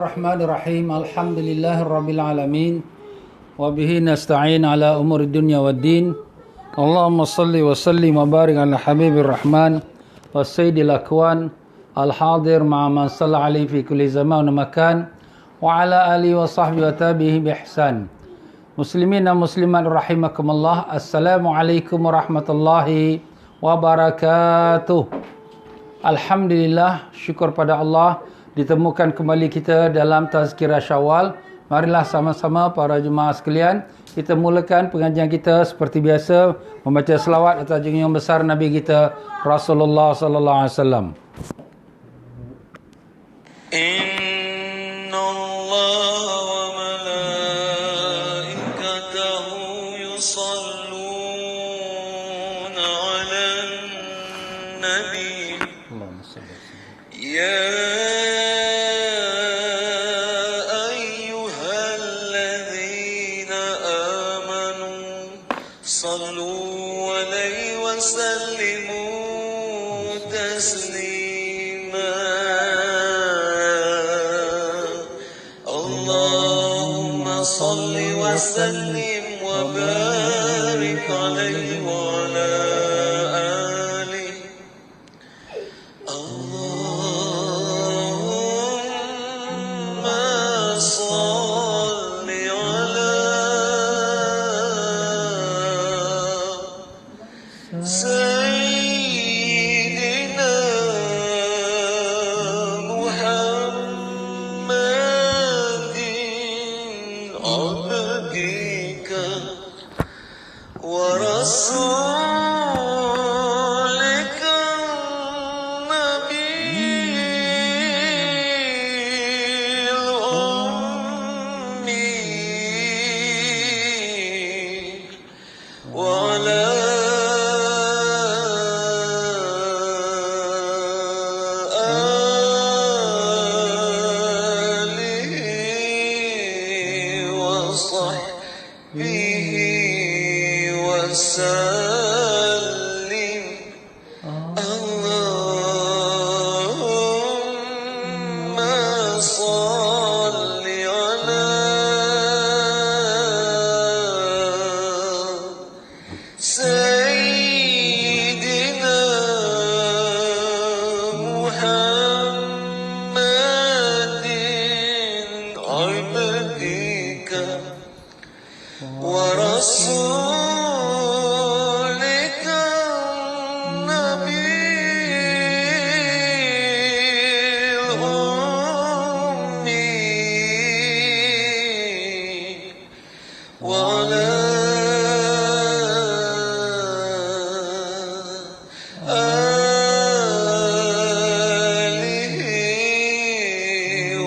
Bismillahirrahmanirrahim. Alhamdulillahirabbil alamin. Wa bihi nasta'in ala umuri dunya waddin. Allahumma shalli wa sallim wa barik ala habibir rahman wa sayyidil akwan al-hadir ma'a man shalla alaihi fi kulli zaman wa makan wa ala alihi wa sahbihi wa tabihi bi ihsan. Muslimin dan muslimat rahimakumullah. Assalamualaikum warahmatullahi wabarakatuh. Alhamdulillah, syukur pada Allah ditemukan kembali kita dalam Tazkirah Syawal. Marilah sama-sama para jemaah sekalian, kita mulakan pengajian kita seperti biasa membaca selawat atas junjungan besar Nabi kita Rasulullah sallallahu alaihi wasallam. Inna Allah wa malaikatahu yusalluna 'alan nabi. Allahumma salli wa sallim. Ya صلوا عليه وسلموا تسليما اللهم صل وسلم وبارك عليه وعلى آله اللهم صل على سيدنا محمد عبدك ورسولك النبي الأمي وعلى وصحبه وسلم اللهم صل على سيدنا محمد عبدك ورسولك النبي الأمي وعلى آله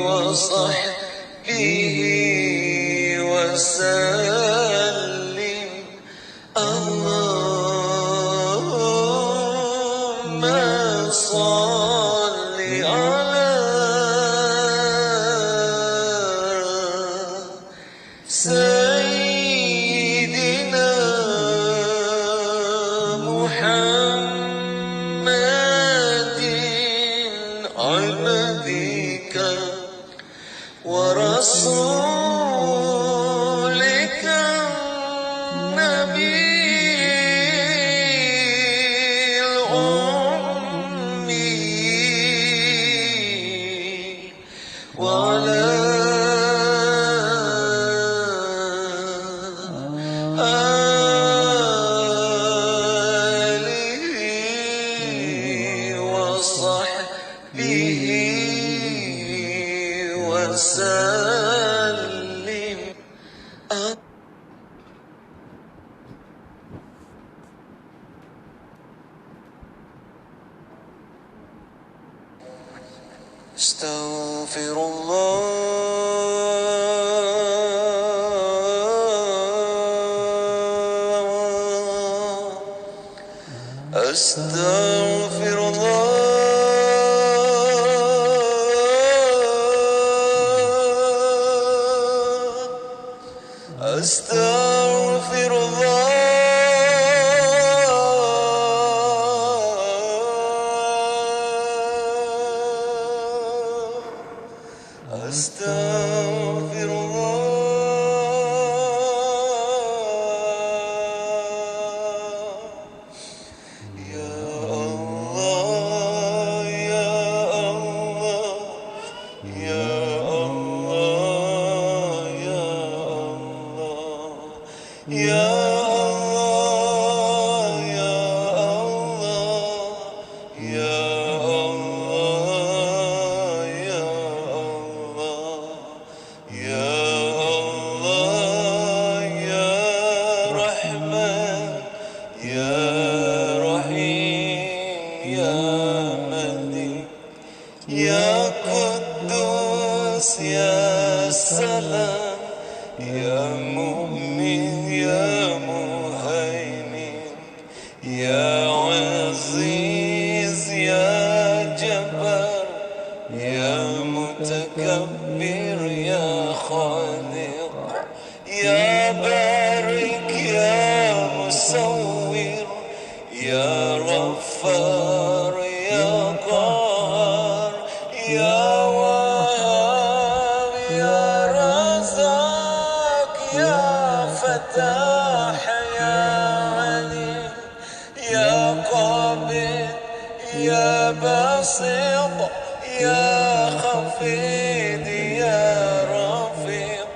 وصحبه وسلم اللهم صل على سيدنا محمد عبدك ورسولك النبي الأمي وعلى آله وصحبه وسلم استغفر الله استغفر الله استغفر الله استغفر أستغفر الله يا الله يا الله يا الله يا الله يا الله يا الله يا الله يا الله يا الله يا رحمن يا رحيم يا ملك يا قدوس يا سلام يا مؤمن يا مهيمن يا عزيز يا جبار يا متكبر يا خالق يا بارك يا مصور يا غفار يا قهار يا وهاب يا رزاق يا فتاح يا عليم يا قابل يا باسط يا خفيض يا رفيق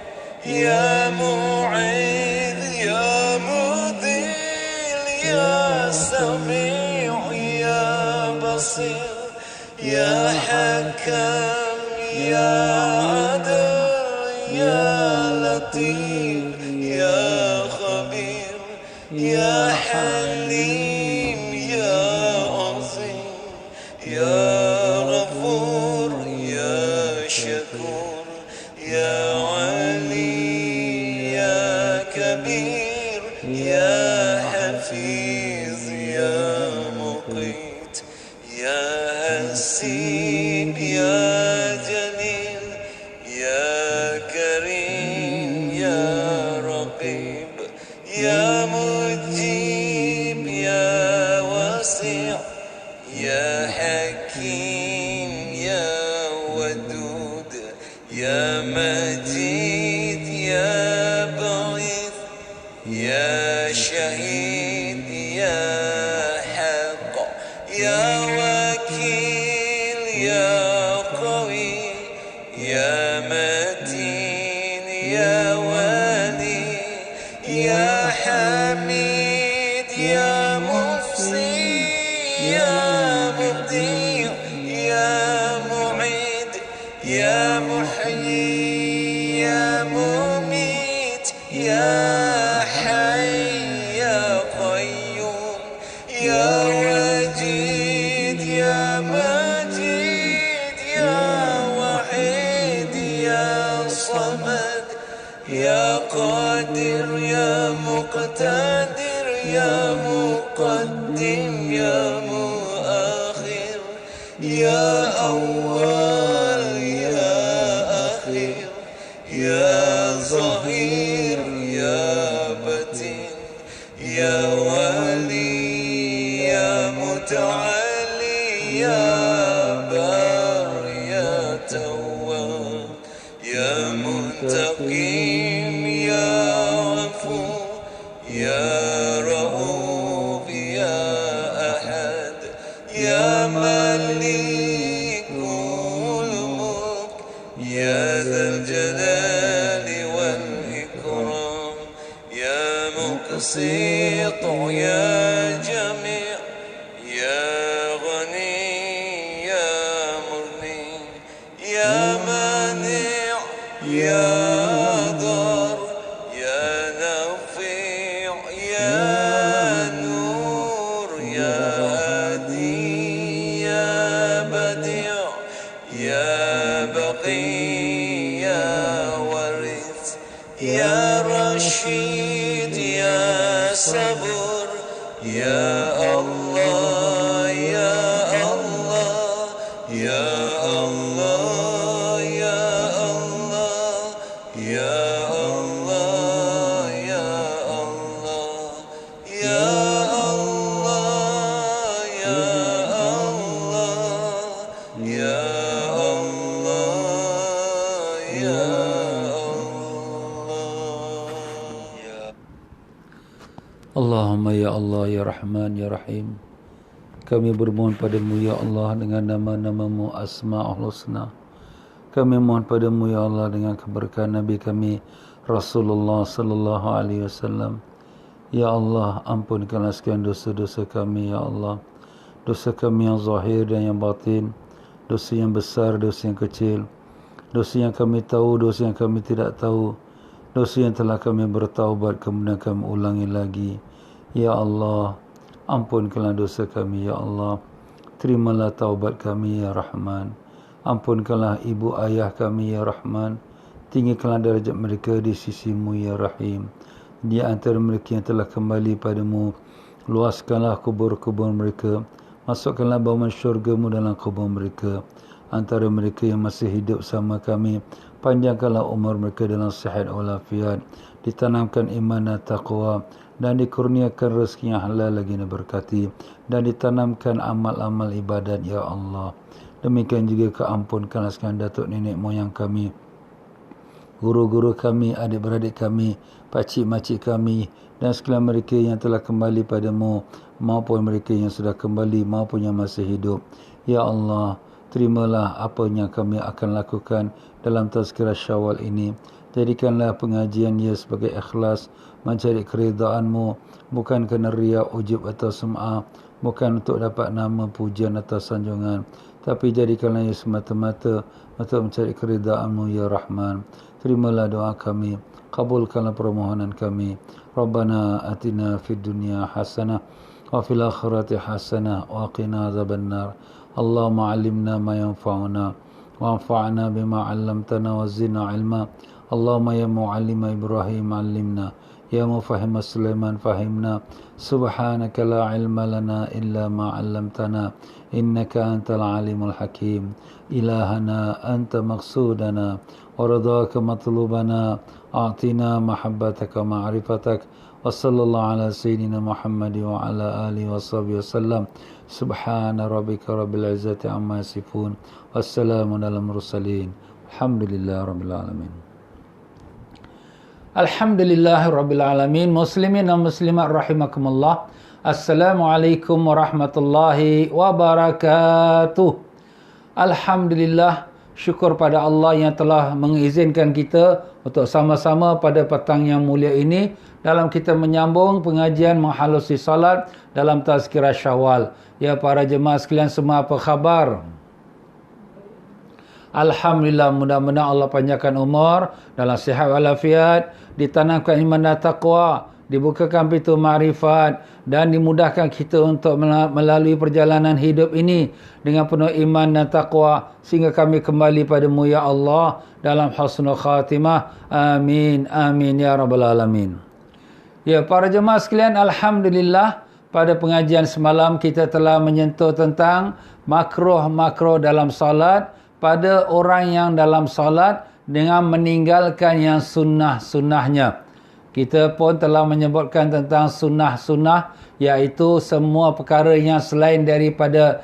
يا معيد يا مذل يا سميع يا بصير يا حكم يا عدل يا لطيف يا خبير يا حليم يا عظيم يا غفور يا شكور يا علي يا كبير يا حفيظ يا مقيت يا حسيب يا جليل يا كريم يا رقيب يا مجيب يا واسع يا حكيم يا ودود يا مجيد يا بعيد يا شهيد يا حق يا وكيل يا قوي يا متين يا ولي يا حميد يا محصي يا مبدع يا معيد يا محيي يا مميت يا حي يا قيوم يا وجيد يا مجيد يا وحيد يا صمد يا قادر يا مقتدر يا مقدم يا مؤخر يا أول يا أخير يا ظهير يا بطين يا ولي يا متعالي يا بار يا تواب يا منتقم يا غفور يا رؤوف يا أحد يا ملك الملك يا ذا الجلال والإكرام يا مقسط يا جميع يا غني يا مغني يا مانع يا ضار يا نافع يا نور يا هادي يا بديع يا بقي يا ورث يا رشيد يا صبور يا الله يا الله يا الله يا الله يا الله يا الله يا الله يا الله يا الله يا Allahumma ya Allah ya Rahman ya Rahim. Kami bermohon padamu ya Allah dengan nama-namamu Asma'ul Husna. Kami mohon padamu ya Allah dengan keberkahan Nabi kami Rasulullah sallallahu alaihi wasallam. Ya Allah, ampunkanlah sekalian dosa-dosa kami ya Allah. Dosa kami yang zahir dan yang batin, dosa yang besar, dosa yang kecil, dosa yang kami tahu, dosa yang kami tidak tahu, dosa yang telah kami bertaubat kemudian kami ulangi lagi. Ya Allah, ampunkanlah dosa kami ya Allah. Terimalah taubat kami ya Rahman. Ampunkanlah ibu ayah kami ya Rahman. Tinggikanlah darjat mereka di sisimu ya Rahim. Di antara mereka yang telah kembali padamu, luaskanlah kubur-kubur mereka. Masukkanlah bauman syurgamu dalam kubur mereka. Antara mereka yang masih hidup sama kami, panjangkanlah umur mereka dalam sihat walafiat. Ditanamkan iman dan taqwa, dan dikurniakan rezeki yang halal lagi dan berkati, dan ditanamkan amal-amal ibadat ya Allah. Demikian juga keampunkanlah sekalian datuk nenek moyang kami, guru-guru kami, adik-beradik kami, pakcik-makcik kami, dan sekalian mereka yang telah kembali padamu, maupun mereka yang sudah kembali maupun yang masih hidup. Ya Allah, terimalah apa yang kami akan lakukan dalam tazkirah Syawal ini. Jadikanlah pengajian ia sebagai ikhlas, mencari keridaan-Mu, bukan kerana riya, ujub atau sum'ah, bukan untuk dapat nama, pujian atau sanjungan, tapi jadikanlah ia semata-mata untuk mencari keridaan-Mu ya Rahman. Terimalah doa kami, kabulkanlah permohonan kami. Rabbana atina fid dunya hasanah wa fil akhirati hasanah wa qina azabannar. Allahumma 'allimna ma yanfa'una wanfa'na bima 'allamtana wa zidna 'ilma. Allahumma ya mu'allima Ibrahim 'allimna, ya mufahhima Sulaiman fahimna. Subhanaka la 'ilma lana illa ma 'allamtana, innaka antal 'alimul hakim. Ilahana anta maqsudana wa ridhaka matlubana, a'tina mahabbataka ma'rifatak. Wa sallallahu ala sayyidina Muhammad wa ala alihi wa sahbihi wasallam. Subhana rabbika rabbil izzati amma yasifun, wassalamun ala mursalin, alhamdulillahi rabbil alamin. Alhamdulillahi rabbil alamin. Muslimin dan muslimat rahimakumullah. Assalamualaikum warahmatullahi wabarakatuh. Alhamdulillah, syukur pada Allah yang telah mengizinkan kita untuk sama-sama pada petang yang mulia ini dalam kita menyambung pengajian menghalusi salat dalam tazkirah Syawal. Ya para jemaah sekalian semua, apa khabar? Alhamdulillah, mudah-mudahan Allah panjangkan umur dalam sihat walafiat, ditanamkan iman dan taqwa, dibukakan pintu ma'rifat, dan dimudahkan kita untuk melalui perjalanan hidup ini dengan penuh iman dan taqwa, sehingga kami kembali padamu ya Allah dalam husnul khatimah. Amin, amin ya rabbal alamin. Ya para jemaah sekalian, alhamdulillah, pada pengajian semalam kita telah menyentuh tentang makruh-makruh dalam salat pada orang yang dalam salat dengan meninggalkan yang sunnah-sunnahnya. Kita pun telah menyebutkan tentang sunnah-sunnah, iaitu semua perkara yang selain daripada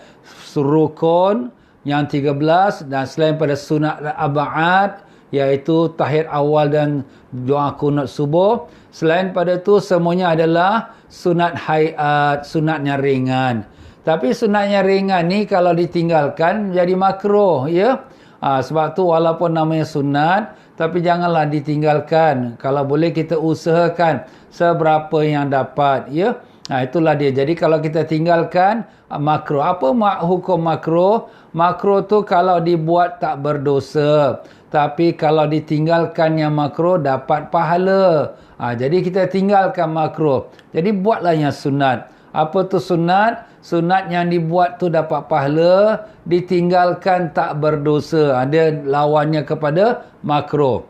rukun yang 13 dan selain pada sunat ab'ad, iaitu tahiyat awal dan doa kunut subuh. Selain pada itu semuanya adalah sunat hayat, sunatnya ringan. Tapi sunatnya ringan ni kalau ditinggalkan jadi makruh, ya. Sebab tu walaupun namanya sunat, tapi janganlah ditinggalkan. Kalau boleh kita usahakan seberapa yang dapat, ya. Itulah dia. Jadi kalau kita tinggalkan makruh. Apa hukum makruh? Makruh tu kalau dibuat tak berdosa. Tapi kalau ditinggalkan yang makruh dapat pahala. Jadi kita tinggalkan makruh. Jadi buatlah yang sunat. Apa tu sunat? Sunat yang dibuat tu dapat pahala, ditinggalkan tak berdosa. Ada lawannya kepada makruh.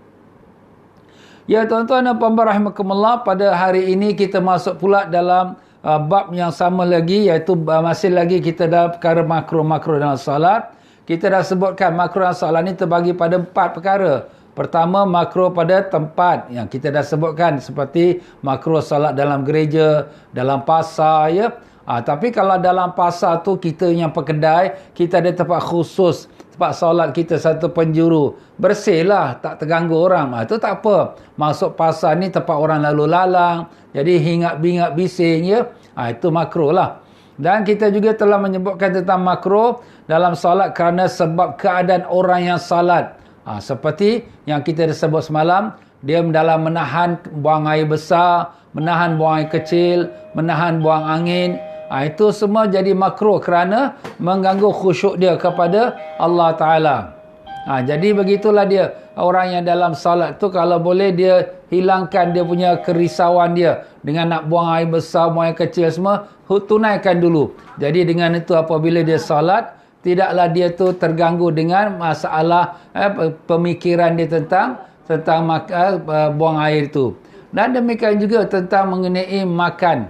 Ya tuan-tuan dan puan-puan rahimakumullah, pada hari ini kita masuk pula dalam bab yang sama lagi, iaitu masih lagi kita dalam perkara makruh-makruh dalam salat. Kita dah sebutkan makruh dalam salat ni terbagi pada 4 perkara. Pertama, makruh pada tempat yang kita dah sebutkan, seperti makruh salat dalam gereja, dalam pasar, ya. Tapi kalau dalam pasar tu kita yang pekedai, kita ada tempat khusus tempat solat kita satu penjuru, bersihlah, tak terganggu orang. Itu tak apa. Masuk pasar ni tempat orang lalu lalang, jadi hingat-bingat bising ya. Itu makruh lah. Dan kita juga telah menyebutkan tentang makruh dalam solat kerana sebab keadaan orang yang salat. Seperti yang kita dah sebut semalam, dia dalam menahan buang air besar, menahan buang air kecil, menahan buang angin. Itu semua jadi makruh kerana mengganggu khusyuk dia kepada Allah Ta'ala. Jadi begitulah dia. Orang yang dalam salat tu kalau boleh dia hilangkan dia punya kerisauan dia. Dengan nak buang air besar, buang air kecil semua, tunaikan dulu. Jadi dengan itu apabila dia salat, tidaklah dia tu terganggu dengan masalah pemikiran dia tentang buang air itu. Dan demikian juga tentang mengenai makan.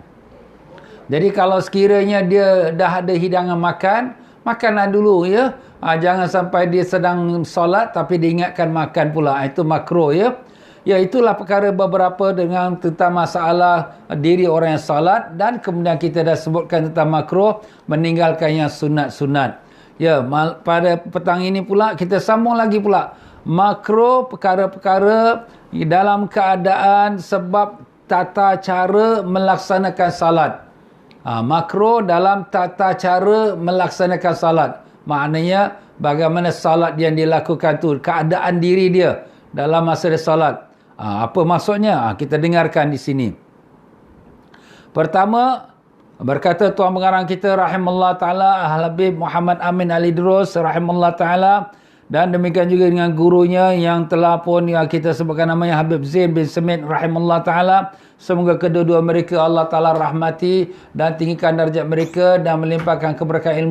Jadi kalau sekiranya dia dah ada hidangan makan, makanlah dulu ya. Jangan sampai dia sedang solat tapi diingatkan makan pula. Itu makruh ya. Ya, itulah perkara beberapa dengan tentang masalah diri orang yang salat. Dan kemudian kita dah sebutkan tentang makruh meninggalkan yang sunat-sunat. Ya, pada petang ini pula kita sambung lagi pula. Makruh perkara-perkara dalam keadaan sebab tata cara melaksanakan salat. Makruh dalam tata cara melaksanakan salat. Maknanya bagaimana salat yang dilakukan tu, keadaan diri dia dalam masa dia salat. Apa maksudnya? Kita dengarkan di sini. Pertama, berkata Tuan Pengarang kita rahimahullah ta'ala Al-Habib Muhammad Amin Al-Idrus rahimahullah ta'ala, dan demikian juga dengan gurunya yang telah pun kita sebutkan namanya Habib Zain bin Semit rahimahullah ta'ala. Semoga kedua-dua mereka Allah Ta'ala rahmati dan tinggikan darjat mereka dan melimpahkan keberkahan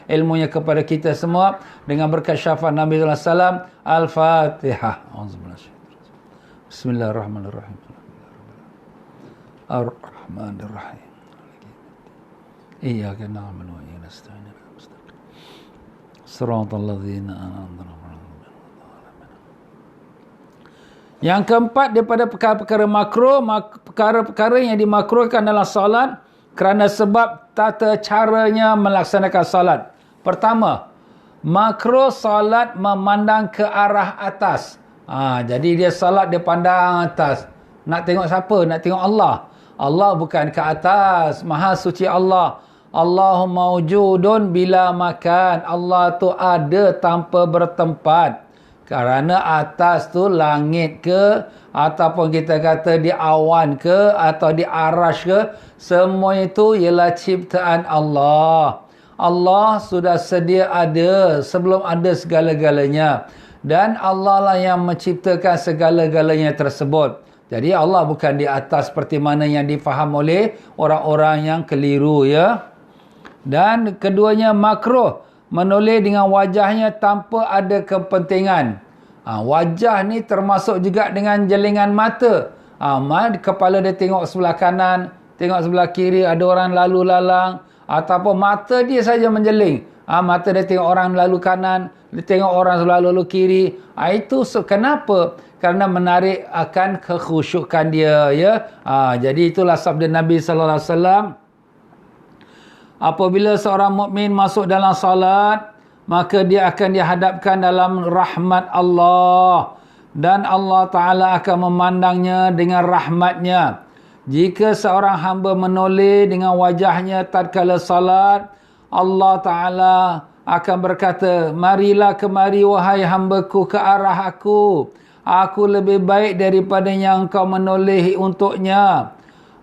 ilmunya kepada kita semua dengan berkat syafaat Nabi sallallahu alaihi wasallam. Al-Fatihah. Bismillahirrahmanirrahim. Ar-Rahmanirrahim. Iyyaka na'budu wa iyyaka nasta'in. Shiratal ladzina an'amta 'alaihim. Yang keempat daripada perkara-perkara makruh, perkara-perkara yang dimakruhkan dalam salat kerana sebab tata caranya melaksanakan salat. Pertama, makruh salat memandang ke arah atas. Jadi dia salat dia pandang atas. Nak tengok siapa? Nak tengok Allah. Allah bukan ke atas. Maha suci Allah. Allahumma wujudun bila makan. Allah tu ada tanpa bertempat. Kerana atas tu langit ke, ataupun kita kata di awan ke, atau di arash ke, semua itu ialah ciptaan Allah. Allah sudah sedia ada sebelum ada segala-galanya. Dan Allah lah yang menciptakan segala-galanya tersebut. Jadi Allah bukan di atas seperti mana yang difaham oleh orang-orang yang keliru ya. Dan keduanya makruh menoleh dengan wajahnya tanpa ada kepentingan. Wajah ni termasuk juga dengan jelingan mata. Kepala dia tengok sebelah kanan, tengok sebelah kiri, ada orang lalu lalang, ataupun mata dia saja menjeling. Mata dia tengok orang lalu kanan, dia tengok orang sebelah lalu kiri. Itu kenapa? Kerana menarik akan kekhusyukan dia ya. Jadi itulah sabda Nabi sallallahu alaihi wasallam. Apabila seorang mukmin masuk dalam salat, maka dia akan dihadapkan dalam rahmat Allah. Dan Allah Ta'ala akan memandangnya dengan rahmatnya. Jika seorang hamba menoleh dengan wajahnya tatkala salat, Allah Ta'ala akan berkata, marilah kemari wahai hambaku ke arah aku. Aku lebih baik daripada yang kau menoleh untuknya.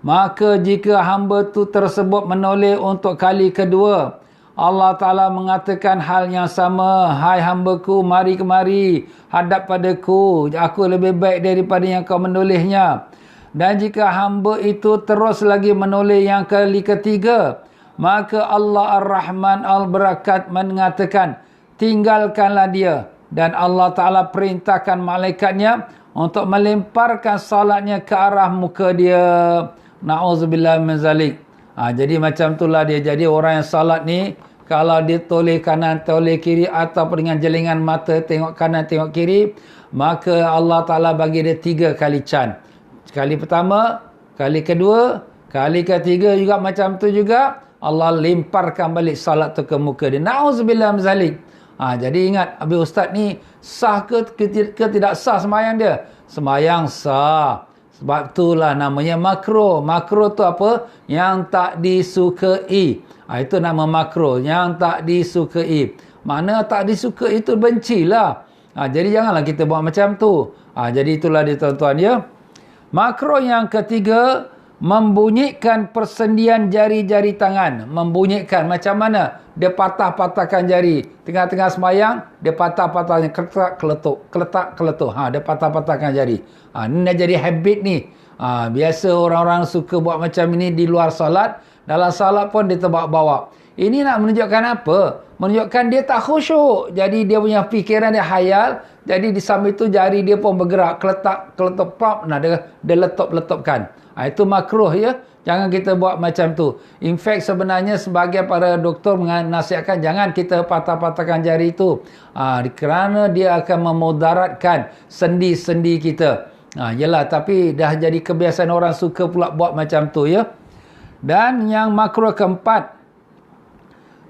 Maka jika hamba tu tersebut menoleh untuk kali kedua, Allah Ta'ala mengatakan hal yang sama. Hai hambaku, mari kemari, hadap padaku. Aku lebih baik daripada yang kau menolehnya. Dan jika hamba itu terus lagi menoleh yang kali ketiga, maka Allah Ar-Rahman Al-Barakat mengatakan, tinggalkanlah dia. Dan Allah Ta'ala perintahkan malaikatnya untuk melemparkan salatnya ke arah muka dia. Na'udzubillah min zalik. Jadi macam itulah dia. Jadi orang yang salat ni, kalau dia toleh kanan, toleh kiri, ataupun dengan jelingan mata tengok kanan, tengok kiri, maka Allah Ta'ala bagi dia 3 kali can. Kali pertama, kali kedua, kali ketiga juga macam tu juga. Allah lemparkan balik salat tu ke muka dia. Na'udzubillah min zalik. Jadi ingat, habis ustaz ni sah ke tidak sah sembahyang dia? Sembahyang sah. Sebab itulah namanya makruh. Makruh tu apa? Yang tak disukai. Itu nama makruh. Yang tak disukai. Mana tak disukai itu bencilah. Jadi janganlah kita buat macam tu. Jadi itulah dia tuan-tuan ya. Makruh yang ketiga, membunyikan persendian jari-jari tangan. Membunyikan macam mana? Dia patah-patahkan jari. Tengah-tengah sembahyang, dia patah-patahnya. Keletak-keletuk. Dia patah-patahkan jari. Ini dah jadi habit ni. Biasa orang-orang suka buat macam ini di luar salat. Dalam salat pun dia terbawa-bawa. Ini nak menunjukkan apa? Menunjukkan dia tak khusyuk. Jadi dia punya fikiran dia hayal. Jadi di samping itu jari dia pun bergerak. Keletak, pop. Dia letup-letupkan. Itu makruh ya. Jangan kita buat macam tu. In fact sebenarnya sebagian para doktor menasihatkan jangan kita patah-patahkan jari itu. Kerana dia akan memudaratkan sendi-sendi kita. Yelah, tapi dah jadi kebiasaan orang suka pula buat macam tu ya. Dan yang makruh keempat,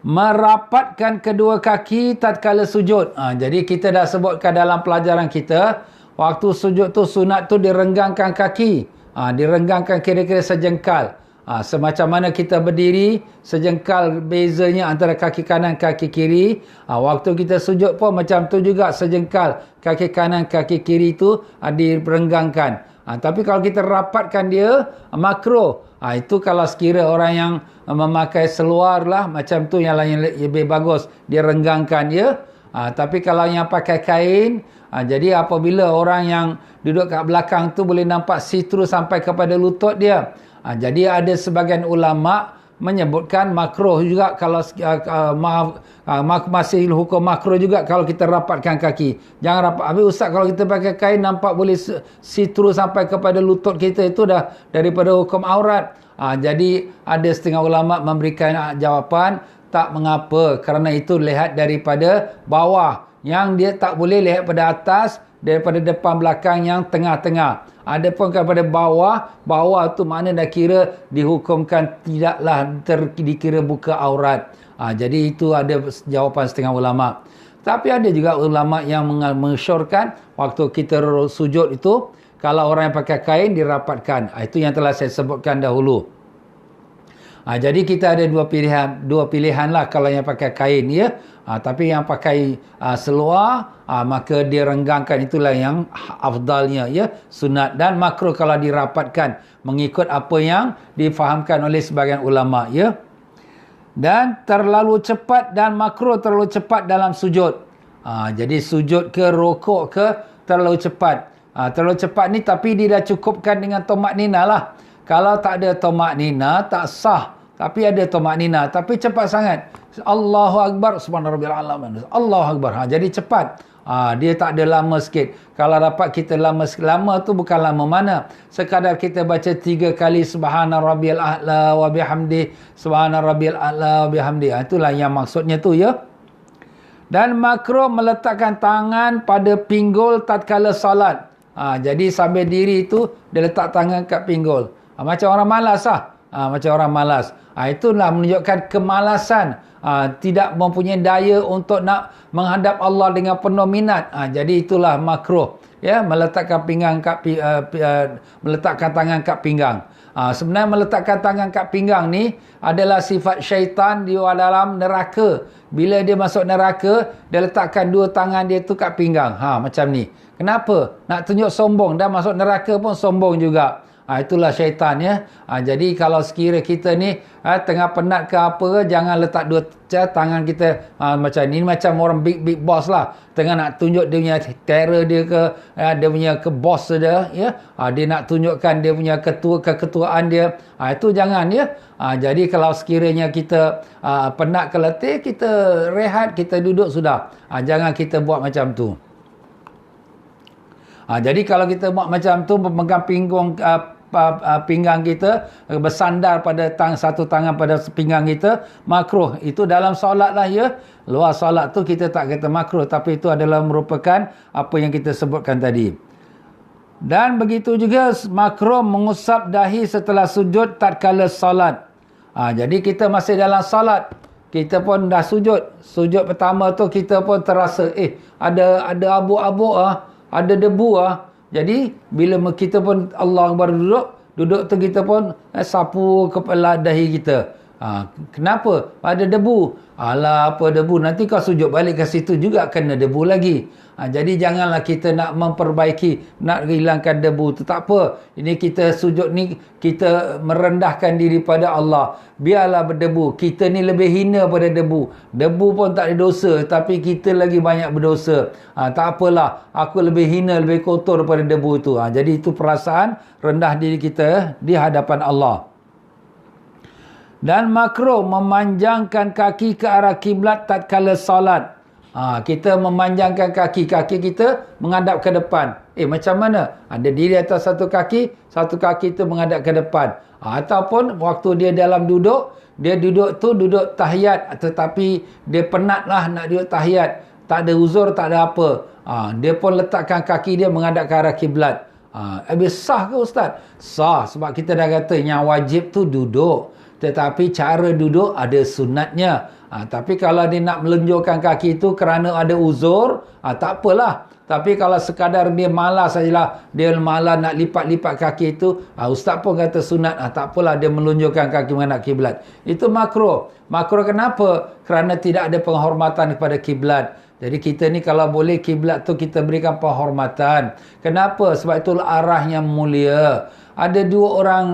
merapatkan kedua kaki tatkala sujud. Jadi kita dah sebutkan dalam pelajaran kita, waktu sujud tu sunat tu direnggangkan kaki. Direnggangkan kira-kira sejengkal. Semacam mana kita berdiri, sejengkal bezanya antara kaki kanan kaki kiri. Waktu kita sujud pun macam tu juga, sejengkal kaki kanan kaki kiri tu direnggangkan. Tapi kalau kita rapatkan dia, makruh. Itu kalau sekira orang yang memakai seluar lah, macam tu yang lain lebih bagus, dia renggangkan ya. Tapi kalau yang pakai kain, jadi apabila orang yang duduk kat belakang tu boleh nampak see-through sampai kepada lutut dia. Jadi ada sebagian ulama menyebutkan makruh juga kalau masih hukum makruh juga kalau kita rapatkan kaki. Jangan rapat. Habis ustaz, kalau kita pakai kain nampak boleh see-through sampai kepada lutut kita, itu dah daripada hukum aurat. Jadi ada setengah ulama memberikan jawapan tak mengapa, kerana itu lihat daripada bawah. Yang dia tak boleh lihat pada atas, daripada depan belakang yang tengah-tengah. Adapun kepada bawah tu mana dah kira dihukumkan tidaklah dikira buka aurat. Jadi itu ada jawapan setengah ulama. Tapi ada juga ulama yang mengesyorkan waktu kita sujud itu, kalau orang yang pakai kain dirapatkan. Itu yang telah saya sebutkan dahulu. Jadi kita ada dua pilihan lah kalau yang pakai kain ya. Tapi yang pakai seluar, maka dia renggangkan, itulah yang afdalnya ya, sunat. Dan makruh kalau dirapatkan mengikut apa yang difahamkan oleh sebagian ulama ya. Dan terlalu cepat, dan makruh terlalu cepat dalam sujud. Jadi sujud ke rukuk ke terlalu cepat. Terlalu cepat ni tapi dia dah cukupkan dengan tomak nina lah. Kalau tak ada tomak nina tak sah. Tapi ada tomak nina, tapi cepat sangat. Allahu Akbar, subhanarabbiyal a'la. Allahu Akbar. Jadi cepat. Dia tak ada lama sikit. Kalau dapat kita lama sikit. Lama tu bukan lama mana. Sekadar kita baca 3 kali subhanarabbiyal a'la wa bihamdi, subhanarabbiyal a'la wa bihamdi. Itulah yang maksudnya tu ya. Dan makruh meletakkan tangan pada pinggul tatkala salat. Jadi sambil diri tu dia letak tangan kat pinggul. Macam orang malas lah. Macam orang malas. Itulah menunjukkan kemalasan. Tidak mempunyai daya untuk nak menghadap Allah dengan penuh minat. Jadi itulah makruh. Ya, meletakkan meletakkan tangan kat pinggang. Sebenarnya meletakkan tangan kat pinggang ni adalah sifat syaitan di dalam neraka. Bila dia masuk neraka, dia letakkan 2 tangan dia tu kat pinggang. Macam ni. Kenapa? Nak tunjuk sombong. Dan masuk neraka pun sombong juga. Itulah syaitan ya. Jadi kalau sekira kita ni tengah penat ke apa ke, jangan letak 2 tangan kita macam ni. Macam orang big boss lah. Tengah nak tunjuk dia punya terror dia ke, dia punya ke boss dia ya. Dia nak tunjukkan dia punya keketuaan dia. Itu jangan ya. Jadi kalau sekiranya kita penat ke letih, kita rehat, kita duduk sudah. Jangan kita buat macam tu. Jadi kalau kita buat macam tu, memegang pinggang kita, bersandar pada satu tangan pada pinggang kita, makruh. Itu dalam solat lah ya. Luar solat tu kita tak kata makruh, tapi itu adalah merupakan apa yang kita sebutkan tadi. Dan begitu juga makruh mengusap dahi setelah sujud tatkala solat. Jadi kita masih dalam solat, kita pun dah sujud. Sujud pertama tu kita pun terasa ada abu-abu ada debu Jadi bila kita pun Allah baru duduk tu kita pun sapu kepala dahi kita. Kenapa? Ada debu. Alah, apa debu? Nanti kau sujud balik ke situ juga kena debu lagi. Jadi janganlah kita nak memperbaiki, nak hilangkan debu tu. Tak apa. Ini kita sujud ni, kita merendahkan diri pada Allah. Biarlah berdebu. Kita ni lebih hina pada debu. Debu pun tak ada dosa, tapi kita lagi banyak berdosa. Tak apalah. Aku lebih hina, lebih kotor pada debu tu. Jadi itu perasaan rendah diri kita di hadapan Allah. Dan makruh memanjangkan kaki ke arah kiblat tatkala solat. Kita memanjangkan kaki kita menghadap ke depan. Macam mana? Ada diri atas satu kaki itu menghadap ke depan. Ataupun waktu dia dalam duduk, dia duduk tu duduk tahiyat, tetapi dia penatlah nak duduk tahiyat. Tak ada uzur, tak ada apa. Dia pun letakkan kaki dia menghadap ke arah kiblat. Habis sah ke Ustaz? Sah, sebab kita dah kata yang wajib tu duduk. Tetapi cara duduk ada sunatnya. Tapi kalau dia nak melunjurkan kaki itu kerana ada uzur, tak apalah. Tapi kalau sekadar dia malas sajalah, dia malas nak lipat-lipat kaki itu, ustaz pun kata sunat, tak apalah dia melunjurkan kaki menghadap kiblat. Itu makruh. Makruh kenapa? Kerana tidak ada penghormatan kepada kiblat. Jadi kita ni kalau boleh kiblat tu kita berikan penghormatan. Kenapa? Sebab itulah arahnya mulia. Ada dua orang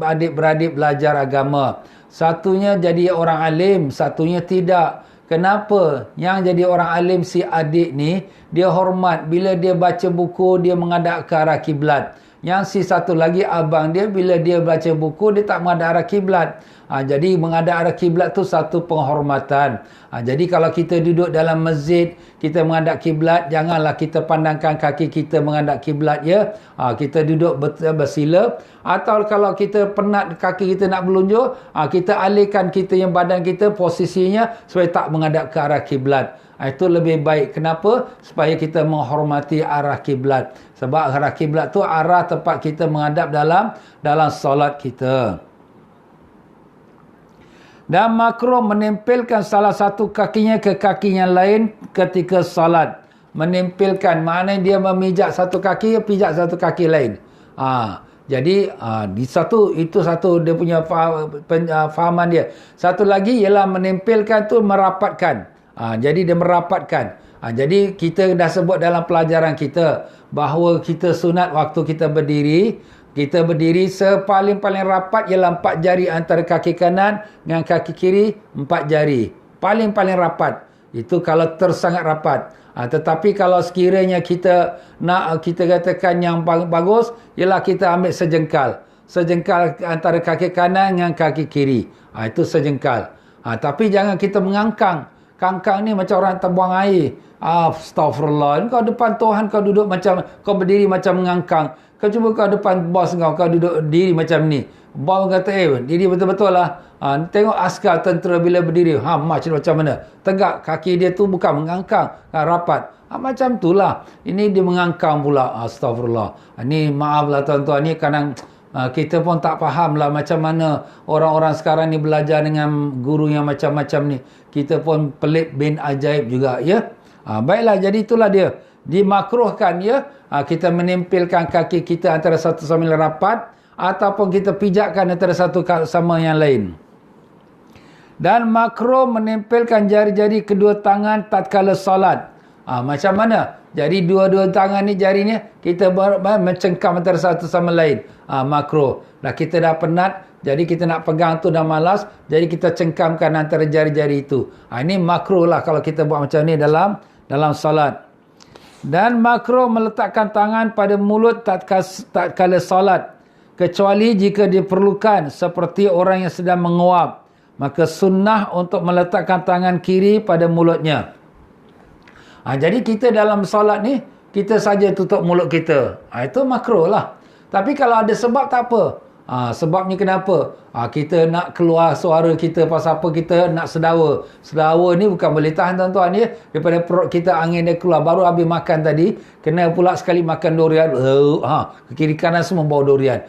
adik-beradik belajar agama. Satunya jadi orang alim, satunya tidak. Kenapa? Yang jadi orang alim si adik ni, dia hormat. Bila dia baca buku, dia menghadap ke arah kiblat. Yang si satu lagi abang dia, bila dia baca buku, dia tak menghadap arah kiblat. Jadi menghadap arah kiblat tu satu penghormatan. Jadi kalau kita duduk dalam masjid, kita menghadap kiblat, janganlah kita pandangkan kaki kita menghadap kiblat ya. Kita duduk bersila. Atau kalau kita penat kaki kita nak melunjuk, kita alihkan kita yang badan kita posisinya supaya tak menghadap ke arah kiblat. Itu lebih baik. Kenapa? Supaya kita menghormati arah kiblat. Sebab arah kiblat tu arah tempat kita menghadap dalam solat kita. Dan makruh menempelkan salah satu kakinya ke kaki yang lain ketika salat. Menempelkan, maknanya dia memijak satu kaki, pijak satu kaki lain. Jadi itu satu dia punya fahaman dia. Satu lagi ialah menempelkan tu merapatkan. Jadi dia merapatkan. Jadi kita dah sebut dalam pelajaran kita bahawa kita sunat waktu kita berdiri. Kita berdiri sepaling-paling rapat ialah 4 jari antara kaki kanan dengan kaki kiri, 4 jari. Paling-paling rapat. Itu kalau tersangat rapat. Tetapi kalau sekiranya kita nak kita katakan yang bagus, ialah kita ambil sejengkal. Sejengkal antara kaki kanan dengan kaki kiri. Itu sejengkal. Tapi jangan kita mengangkang. Kangkang ni macam orang terbuang air. Astaghfirullah. Kau depan Tuhan kau duduk macam, kau berdiri macam mengangkang. Kau cuba kau depan bos kau duduk diri macam ni. Bos kata, diri betul-betul lah. Tengok askar tentera bila berdiri. Macam mana? Tegak. Kaki dia tu bukan mengangkang. Rapat. Macam tu lah. Ini dia mengangkang pula. Astaghfirullah. Ini maaflah tuan-tuan. Ini kadang kita pun tak faham lah macam mana orang-orang sekarang ni belajar dengan guru yang macam-macam ni. Kita pun pelik bin ajaib juga. Ya. Baiklah. Jadi itulah dia. Dimakruhkan ya. Kita menempelkan kaki kita antara satu sama lain rapat. Ataupun kita pijakkan antara satu sama yang lain. Dan makruh menempelkan jari-jari kedua tangan tatkala solat. Macam mana? Jadi dua-dua tangan ni jarinya kita mencengkam antara satu sama lain. Makruh. Kita dah penat. Jadi kita nak pegang tu dah malas. Jadi kita cengkamkan antara jari-jari itu. Ini makruh lah kalau kita buat macam ni dalam solat. Dan makruh meletakkan tangan pada mulut tatkala solat. Kecuali jika diperlukan seperti orang yang sedang menguap. Maka sunnah untuk meletakkan tangan kiri pada mulutnya. Jadi kita dalam solat ni, kita saja tutup mulut kita. Itu makruh lah. Tapi kalau ada sebab tak apa. Sebabnya kenapa? Kita nak keluar suara kita pasal apa kita nak sedawa. Sedawa ni bukan boleh tahan tuan-tuan ya. Daripada perut kita angin dia keluar. Baru habis makan tadi. Kena pula sekali makan durian. Ke kiri kanan semua bau durian.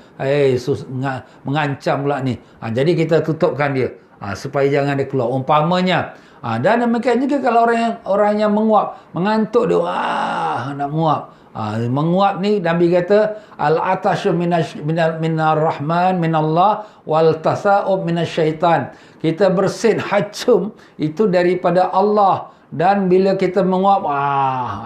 Mengancam pula ni. Jadi kita tutupkan dia. supaya jangan dia keluar umpamanya. Dan demikian juga kalau orang yang menguap, mengantuk dia, nak menguap. Menguap ni Nabi kata al-atashu minar rahman minallah wal tasa'ub minasyaitan. Kita bersin hacum itu daripada Allah, dan bila kita menguap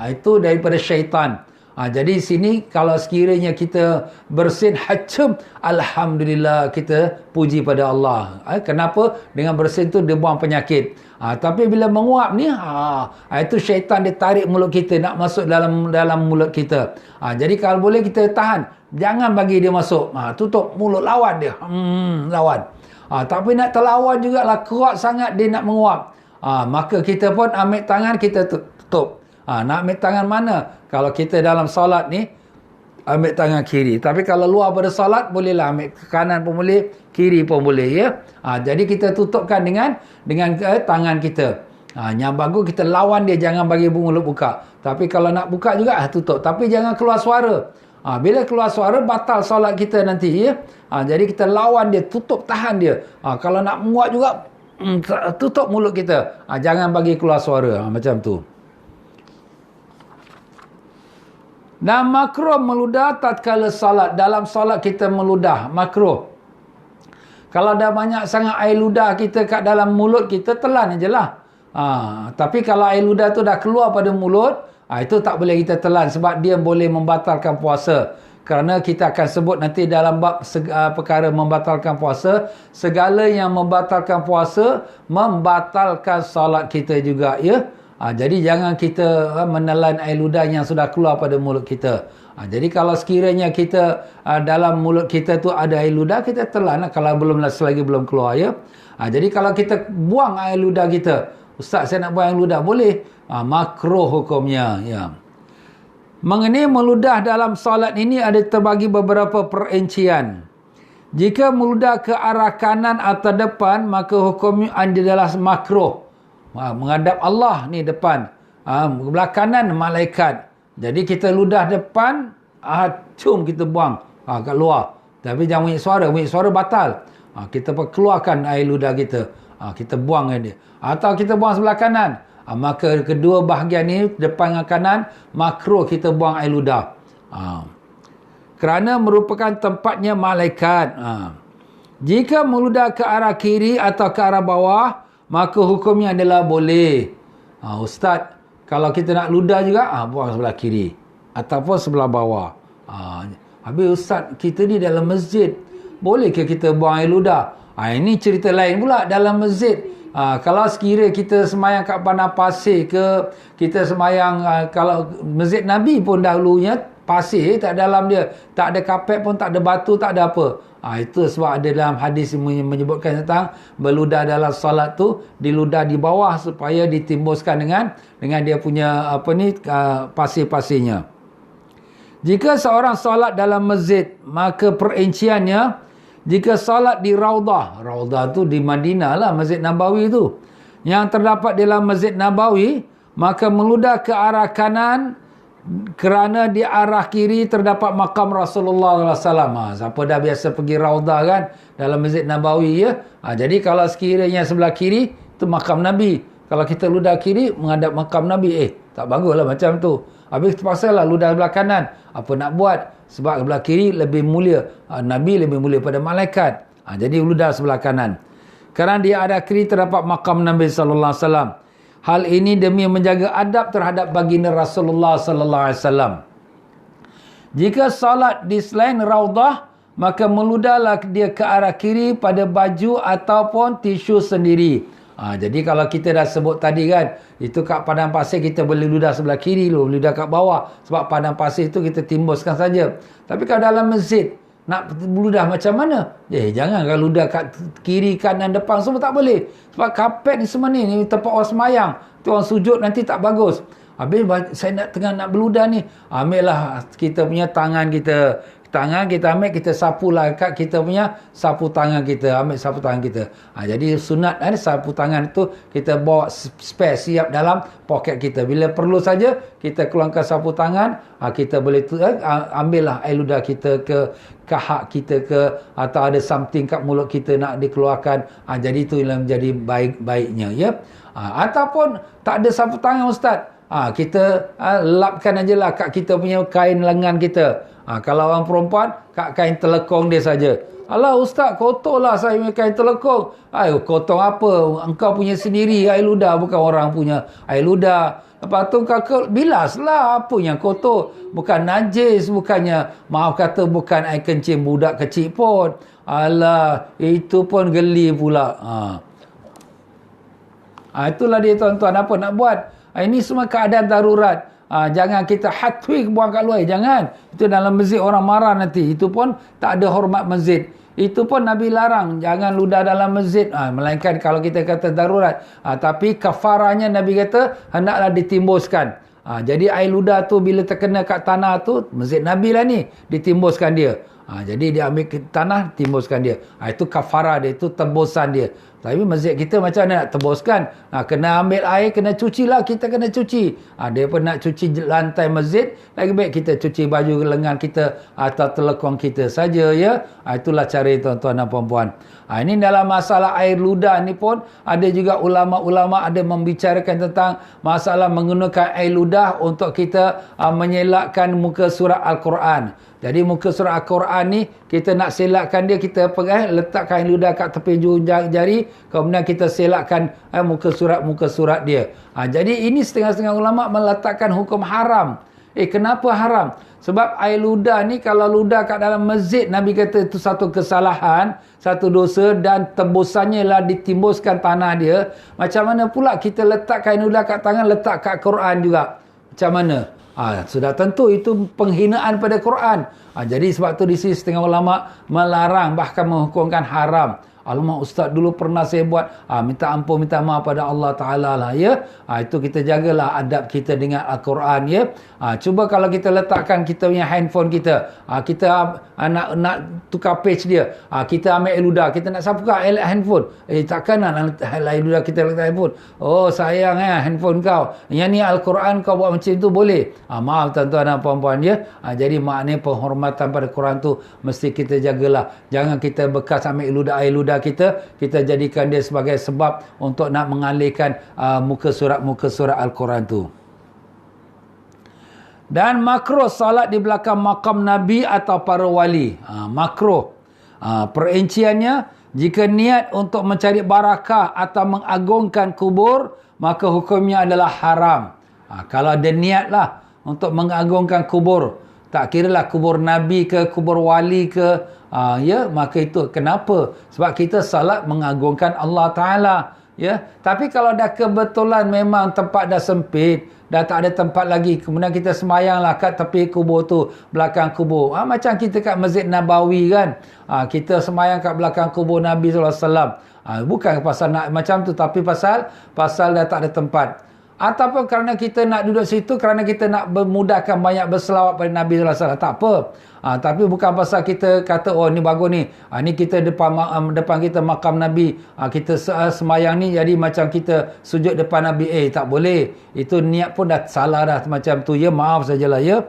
itu daripada syaitan. Jadi sini kalau sekiranya kita bersin hacum, alhamdulillah, kita puji pada Allah. Kenapa? Dengan bersin tu dia buang penyakit. Tapi bila menguap ni, itu syaitan dia tarik mulut kita nak masuk dalam mulut kita. Jadi kalau boleh kita tahan, jangan bagi dia masuk. Tutup mulut, lawan dia. Lawan. Tapi nak terlawan jugalah, kuat sangat dia nak menguap. Maka kita pun ambil tangan, kita tutup. Nak ambil tangan mana? Kalau kita dalam solat ni, ambil tangan kiri. Tapi kalau luar pada solat, bolehlah ambil kanan pun boleh, kiri pun boleh, ya. Jadi kita tutupkan dengan tangan kita. Yang bagus kita lawan dia, jangan bagi mulut buka. Tapi kalau nak buka juga, tutup. Tapi jangan keluar suara. Bila keluar suara, batal solat kita nanti, ya. Jadi kita lawan dia, tutup, tahan dia. Kalau nak menguat juga, tutup mulut kita. Jangan bagi keluar suara. Macam tu. Dan makruh meludah tatkala salat. Dalam salat kita meludah, makruh. Kalau dah banyak sangat air ludah kita kat dalam mulut kita, telan je lah. Tapi kalau air ludah tu dah keluar pada mulut, itu tak boleh kita telan, sebab dia boleh membatalkan puasa. Kerana kita akan sebut nanti dalam bab perkara membatalkan puasa, segala yang membatalkan puasa membatalkan salat kita juga, ya. Jadi jangan kita menelan air ludah yang sudah keluar pada mulut kita. Jadi kalau sekiranya kita dalam mulut kita tu ada air ludah, kita telan kalau selagi belum keluar, ya. Jadi kalau kita buang air ludah kita, ustaz saya nak buang air ludah, boleh. Makruh hukumnya, ya. Mengenai meludah dalam solat ini ada terbagi beberapa perincian. Jika meludah ke arah kanan atau depan, maka hukumnya adalah makruh. Menghadap Allah ni depan. Belah kanan malaikat. Jadi kita ludah depan, cum kita buang kat luar. Tapi jangan bunyi suara batal. Kita keluarkan air ludah kita. Kita buang dia. Atau kita buang sebelah kanan. Maka kedua bahagian ni, depan dan kanan, makruh kita buang air ludah. Kerana merupakan tempatnya malaikat. Jika meludah ke arah kiri atau ke arah bawah, maka hukumnya adalah boleh. Ustaz, kalau kita nak ludah juga, buang sebelah kiri ataupun sebelah bawah. Habis ustaz, kita ni dalam masjid, bolehkah kita buang air ludah? Ini cerita lain pula dalam masjid. Kalau sekiranya kita semayang kat padang pasir ke, kita semayang, kalau masjid Nabi pun dahulunya pasir, tak dalam dia, tak ada kapet pun, tak ada batu, tak ada apa. Itu sebab ada dalam hadis menyebutkan tentang berludah dalam solat tu, diludah di bawah supaya ditimbuskan dengan dia punya pasir-pasirnya. Jika seorang solat dalam masjid, maka perinciannya, jika solat di Raudah tu di Madinah lah, Masjid Nabawi tu, yang terdapat dalam Masjid Nabawi, maka meludah ke arah kanan, kerana di arah kiri terdapat makam Rasulullah SAW. Siapa dah biasa pergi Raudah kan, dalam Masjid Nabawi, ya. Jadi kalau sekiranya sebelah kiri, itu makam Nabi. Kalau kita ludah kiri, menghadap makam Nabi, tak baguslah macam tu. Habis terpaksa lah ludah sebelah kanan. Apa nak buat? Sebab sebelah kiri lebih mulia. Nabi lebih mulia pada malaikat. Jadi ludah sebelah kanan. Kerana di arah kiri terdapat makam Nabi SAW. Hal ini demi menjaga adab terhadap baginda Rasulullah sallallahu alaihi wasallam. Jika salat di selain Raudah, maka meludahlah dia ke arah kiri pada baju ataupun tisu sendiri. Jadi kalau kita dah sebut tadi kan, itu kat padang pasir kita boleh ludah sebelah kiri, ludah kat bawah. Sebab padang pasir itu kita timbuskan saja. Tapi kalau dalam masjid, nak ludah macam mana? Jangan kalau ludah kat kiri, kanan, depan, semua tak boleh. Sebab kapet ni semua ni tempat orang semayang. Tu orang sujud nanti tak bagus. Habis saya tengah nak berludah ni, ambillah kita punya tangan kita tangan kita ambil, kita sapulah kat kita punya sapu tangan kita, ambil sapu tangan kita. Jadi sunat sapu tangan tu kita bawa spare siap dalam poket kita. Bila perlu saja kita keluarkan sapu tangan, kita boleh ambillah air ludah kita ke kahak kita ke, atau ada something kat mulut kita nak dikeluarkan. Jadi itu yang menjadi baik-baiknya, ya. Ataupun tak ada sapu tangan ustaz, kita lapkan ajalah kat kita punya kain lengan kita. Kalau orang perempuan, kat kain telekong dia saja. Alah ustaz, kotorlah saya punya kain telekong. Kotor apa? Engkau punya sendiri air ludah, bukan orang punya air ludah. Lepas tu kau bilaslah apa yang kotor. Bukan najis, bukannya, maaf kata, bukan air kencing budak kecil pun. Alah, itu pun geli pula. Itulah dia tuan-tuan, apa nak buat. Ini semua keadaan darurat. Jangan kita hatwik buang kat luar. Jangan. Itu dalam masjid orang marah nanti. Itu pun tak ada hormat masjid. Itu pun Nabi larang. Jangan ludah dalam masjid. Melainkan kalau kita kata darurat. Tapi kafaranya Nabi kata hendaklah ditimbuskan. Jadi air ludah tu bila terkena kat tanah tu, masjid Nabi lah ni, ditimbuskan dia. Jadi dia ambil tanah, timbuskan dia. Itu kafarah dia, itu tebusan dia. Tapi masjid kita macam mana nak tebuskan? Kena ambil air, kena cucilah, kita kena cuci. Dia pun nak cuci lantai masjid, lagi baik kita cuci baju lengan kita atau telekong kita saja, ya. Itulah cara tuan-tuan dan puan-puan. Ini dalam masalah air ludah ni pun ada juga ulama-ulama ada membicarakan tentang masalah menggunakan air ludah untuk kita menyelakkan muka surat Al-Quran. Jadi muka surat Al-Quran ni kita nak selakkan dia, kita letakkan air ludah kat tepi jari, kemudian kita selakkan muka surat dia. Jadi ini setengah-setengah ulama meletakkan hukum haram. Kenapa haram? Sebab air ludah ni, kalau ludah kat dalam masjid, Nabi kata itu satu kesalahan, satu dosa, dan tebusannya lah ditimbuskan tanah dia. Macam mana pula kita letakkan air ludah kat tangan, letak kat Quran juga? Macam mana? Sudah tentu itu penghinaan pada Quran. Jadi sebab tu di sini setengah ulama melarang, bahkan menghukumkan haram. Alamak ustaz, dulu pernah saya buat. Minta ampun, minta maaf pada Allah Ta'ala lah, ya. Itu kita jagalah adab kita dengan Al-Quran, ya. Cuba kalau kita letakkan kita punya handphone kita, kita nak tukar page dia, kita ambil air ludah, kita nak sapu kat handphone. Takkan nak air ludah kita letak handphone. Oh sayang, handphone kau, yang ni Al-Quran, kau buat macam tu boleh? Maaf tuan-tuan dan puan-puan, ya. Jadi maknanya penghormatan pada Quran tu mesti kita jagalah. Jangan kita bekas ambil air ludah kita jadikan dia sebagai sebab untuk nak mengalihkan muka surat Al-Quran tu. Dan makruh salat di belakang makam Nabi atau para wali. Makruh. Perinciannya, jika niat untuk mencari barakah atau mengagungkan kubur, maka hukumnya adalah haram. Kalau ada niat lah untuk mengagungkan kubur, tak kiralah kubur Nabi ke kubur wali ke, ya, maka itu kenapa? Sebab kita salat mengagungkan Allah Ta'ala, ya. Tapi kalau dah kebetulan memang tempat dah sempit, dah tak ada tempat lagi, kemudian kita semayanglah kat tepi kubur tu, belakang kubur. Macam kita kat Masjid Nabawi kan, kita semayang kat belakang kubur Nabi SAW. Bukan pasal nak macam tu, tapi pasal dah tak ada tempat. Ataupun kerana kita nak duduk situ, kerana kita nak memudahkan banyak berselawat pada Nabi SAW. Tak apa. Tapi bukan pasal kita kata, oh ni bagus ni. Ni kita depan kita makam Nabi. Kita semayang ni jadi macam kita sujud depan Nabi. Tak boleh. Itu niat pun dah salah dah macam tu. Ya, maaf sajalah, ya.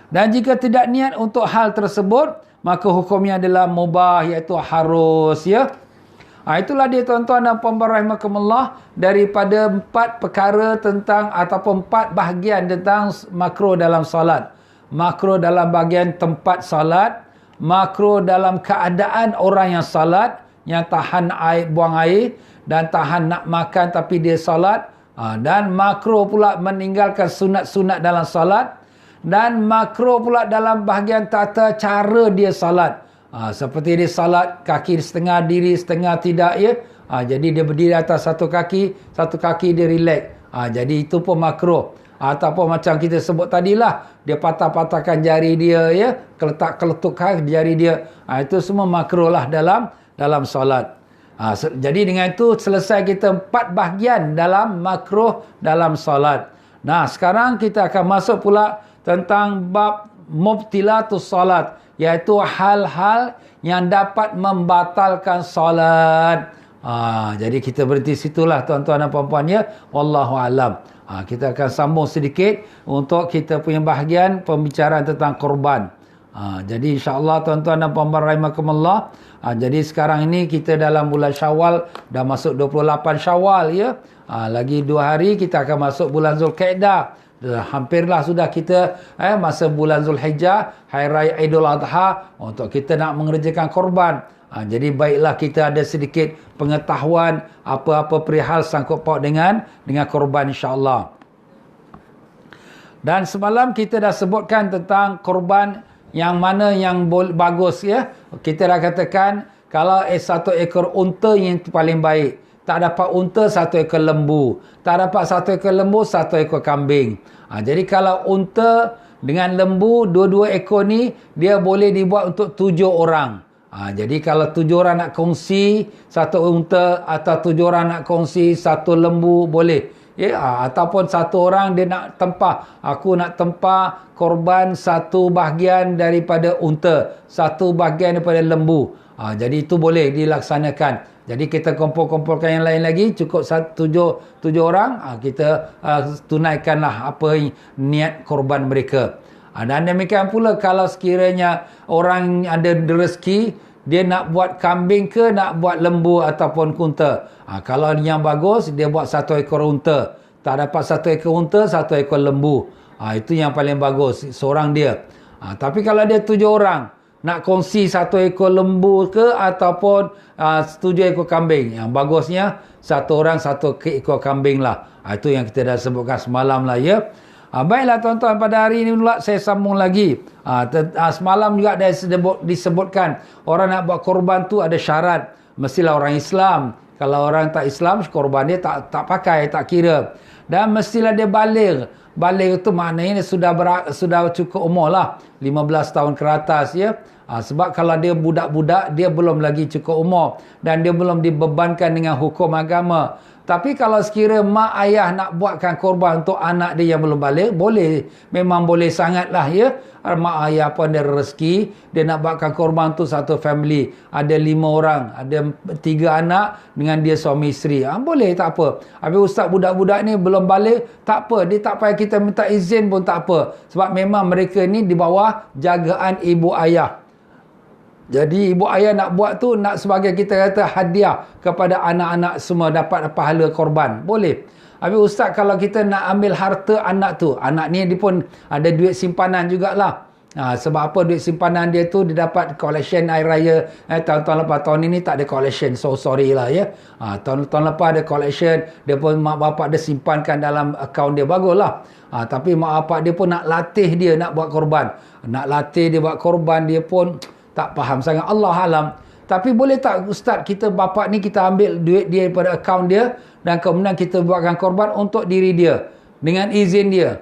Dan jika tidak niat untuk hal tersebut, maka hukumnya adalah mubah, iaitu harus, ya. Itulah dia tuan-tuan dan puan-puan rahimakumullah, daripada 4 perkara tentang ataupun 4 bahagian tentang makruh dalam solat. Makruh dalam bahagian tempat solat, makruh dalam keadaan orang yang solat, yang tahan air, buang air dan tahan nak makan tapi dia solat, dan makruh pula meninggalkan sunat-sunat dalam solat, dan makruh pula dalam bahagian tata cara dia solat. Seperti dia salat kaki setengah diri, setengah tidak, ya. Jadi dia berdiri atas satu kaki dia relax. Jadi itu pun makruh. Ataupun macam kita sebut tadilah, dia patah-patahkan jari dia, ya, keletuk-keletukkan jari dia. Itu semua makruh lah dalam solat. Jadi dengan itu selesai kita 4 bahagian dalam makruh dalam solat. Nah, sekarang kita akan masuk pula tentang bab mubtilatus salat, iaitu hal-hal yang dapat membatalkan solat. Jadi kita berhenti situlah tuan-tuan dan puan-puan ya. Wallahu alam. Kita akan sambung sedikit untuk kita punya bahagian pembicaraan tentang korban. Jadi insya-Allah tuan-tuan dan puan-puan rahimakumullah. Jadi sekarang ini kita dalam bulan Syawal, dah masuk 28 Syawal ya. Lagi 2 hari kita akan masuk bulan Zulkaidah. Hampirlah sudah kita masa bulan Zulhijjah, hari raya Idul Adha, untuk kita nak mengerjakan korban. Jadi baiklah kita ada sedikit pengetahuan apa-apa perihal sangkut paut dengan korban insya-Allah. Dan semalam kita dah sebutkan tentang korban yang mana yang bagus ya. Kita dah katakan kalau satu ekor unta yang paling baik. Tak dapat unta, satu ekor lembu. Tak dapat satu ekor lembu, satu ekor kambing. Jadi kalau unta dengan lembu, dua-dua ekor ni dia boleh dibuat untuk 7 orang. Jadi kalau 7 orang nak kongsi satu unta, atau 7 orang nak kongsi satu lembu, boleh. Ataupun satu orang dia nak tempah, aku nak tempah korban satu bahagian daripada unta, satu bahagian daripada lembu. Jadi itu boleh dilaksanakan. Jadi kita kumpul-kumpulkan yang lain lagi, cukup 7 orang, kita tunaikanlah apa niat korban mereka. Dan demikian pula kalau sekiranya orang ada rezeki, dia nak buat kambing ke nak buat lembu ataupun unta. Kalau yang bagus, dia buat satu ekor unta. Tak dapat satu ekor unta, satu ekor lembu. Itu yang paling bagus, seorang dia. Tapi kalau dia 7 orang, nak kongsi satu ekor lembu ke ataupun 7 ekor kambing, yang bagusnya satu orang satu ekor kambing lah. Itu yang kita dah sebutkan semalam lah ya. Baiklah tuan-tuan, pada hari ini pula saya sambung lagi. Semalam juga dah disebutkan orang nak buat korban tu ada syarat. Mestilah orang Islam. Kalau orang tak Islam, korban dia tak pakai, tak kira. Dan mestilah dia baligh. Baligh itu maknanya sudah cukup umur lah. 15 tahun ke atas ya. Sebab kalau dia budak-budak, dia belum lagi cukup umur. Dan dia belum dibebankan dengan hukum agama. Tapi kalau sekira mak ayah nak buatkan korban untuk anak dia yang belum balik, boleh. Memang boleh sangatlah ya. Mak ayah pun ada rezeki, dia nak buatkan korban untuk satu family. Ada 5 orang, ada 3 anak dengan dia suami isteri. Boleh, tak apa. Habis ustaz budak-budak ni belum balik, tak apa. Dia tak payah kita minta izin pun tak apa. Sebab memang mereka ni di bawah jagaan ibu ayah. Jadi ibu ayah nak buat tu nak sebagai kita kata hadiah kepada anak-anak semua dapat pahala korban. Boleh. Habis ustaz kalau kita nak ambil harta anak tu, anak ni dia pun ada duit simpanan jugalah. Sebab apa duit simpanan dia tu dia dapat collection air raya. Tahun-tahun lepas, tahun ini tak ada collection, so sorry lah ya. Tahun lepas ada collection, dia pun mak bapak dia simpankan dalam akaun dia, bagus lah. Tapi mak bapak dia pun nak latih dia nak buat korban. Nak latih dia buat korban, dia pun tak faham sangat, Allah alam. Tapi boleh tak ustaz, kita bapak ni kita ambil duit dia daripada akaun dia dan kemudian kita buatkan korban untuk diri dia dengan izin dia.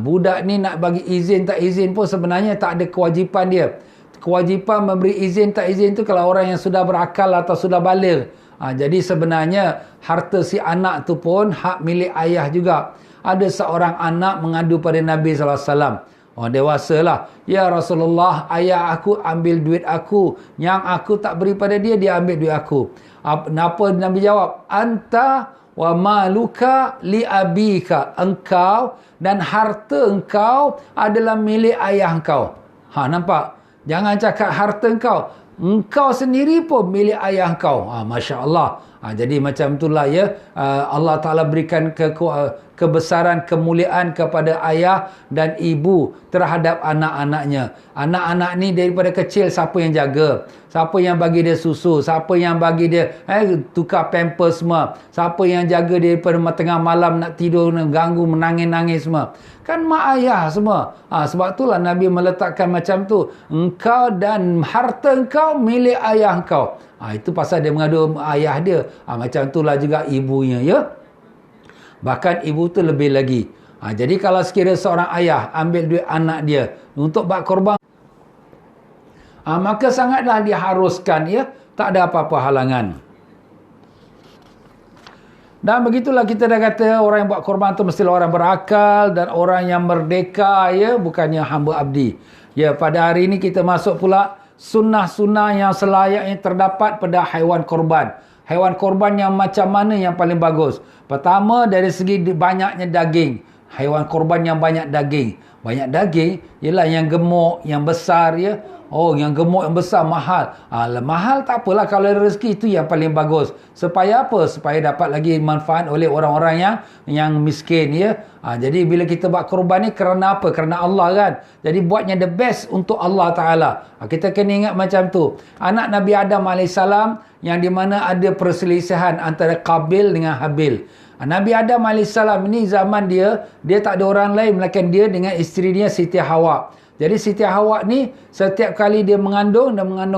Budak ni nak bagi izin tak izin pun sebenarnya tak ada kewajipan dia. Kewajipan memberi izin tak izin tu kalau orang yang sudah berakal atau sudah baligh. Jadi sebenarnya harta si anak tu pun hak milik ayah juga. Ada seorang anak mengadu pada Nabi SAW. Orang dewasa lah. Ya Rasulullah, ayah aku ambil duit aku. Yang aku tak beri pada dia, dia ambil duit aku. Kenapa Nabi jawab? Anta wa maluka li abika. Engkau dan harta engkau adalah milik ayah engkau. Nampak? Jangan cakap harta engkau. Engkau sendiri pun milik ayah engkau. Masya Allah. Jadi macam itulah ya. Allah Ta'ala berikan kebesaran, kemuliaan kepada ayah dan ibu terhadap anak-anaknya. Anak-anak ni daripada kecil siapa yang jaga? Siapa yang bagi dia susu? Siapa yang bagi dia tukar pampers semua? Siapa yang jaga dia daripada tengah malam nak tidur, ganggu, menangis-nangis semua? Kan mak ayah semua. Sebab itulah Nabi meletakkan macam tu. Engkau dan harta engkau milik ayah engkau. Itu pasal dia mengadu ayah dia. Macam itulah juga ibunya ya. Bahkan ibu tu lebih lagi. Jadi kalau sekiranya seorang ayah ambil duit anak dia untuk buat korban, maka sangatlah diharuskan ya. Tak ada apa-apa halangan. Dan begitulah kita dah kata orang yang buat korban tu mestilah orang berakal dan orang yang merdeka, ya, bukannya hamba abdi. Ya, pada hari ini kita masuk pula sunnah-sunnah yang selayaknya terdapat pada haiwan korban. Haiwan korban yang macam mana yang paling bagus? Pertama, dari segi banyaknya daging. Haiwan korban yang banyak daging. Banyak daging ialah yang gemuk, yang besar, ya. Oh, yang gemuk, yang besar mahal. Mahal tak apalah, kalau ada rezeki itu yang paling bagus. Supaya apa? Supaya dapat lagi manfaat oleh orang-orang yang miskin, ya. Jadi bila kita buat korban ni kerana apa? Kerana Allah kan. Jadi buatnya the best untuk Allah Ta'ala. Kita kena ingat macam tu. Anak Nabi Adam AS yang di mana ada perselisihan antara Qabil dengan Habil. Nabi Adam AS ini zaman dia tak ada orang lain melainkan dia dengan isteri dia Siti Hawa. Jadi Siti Hawa ni setiap kali dia mengandung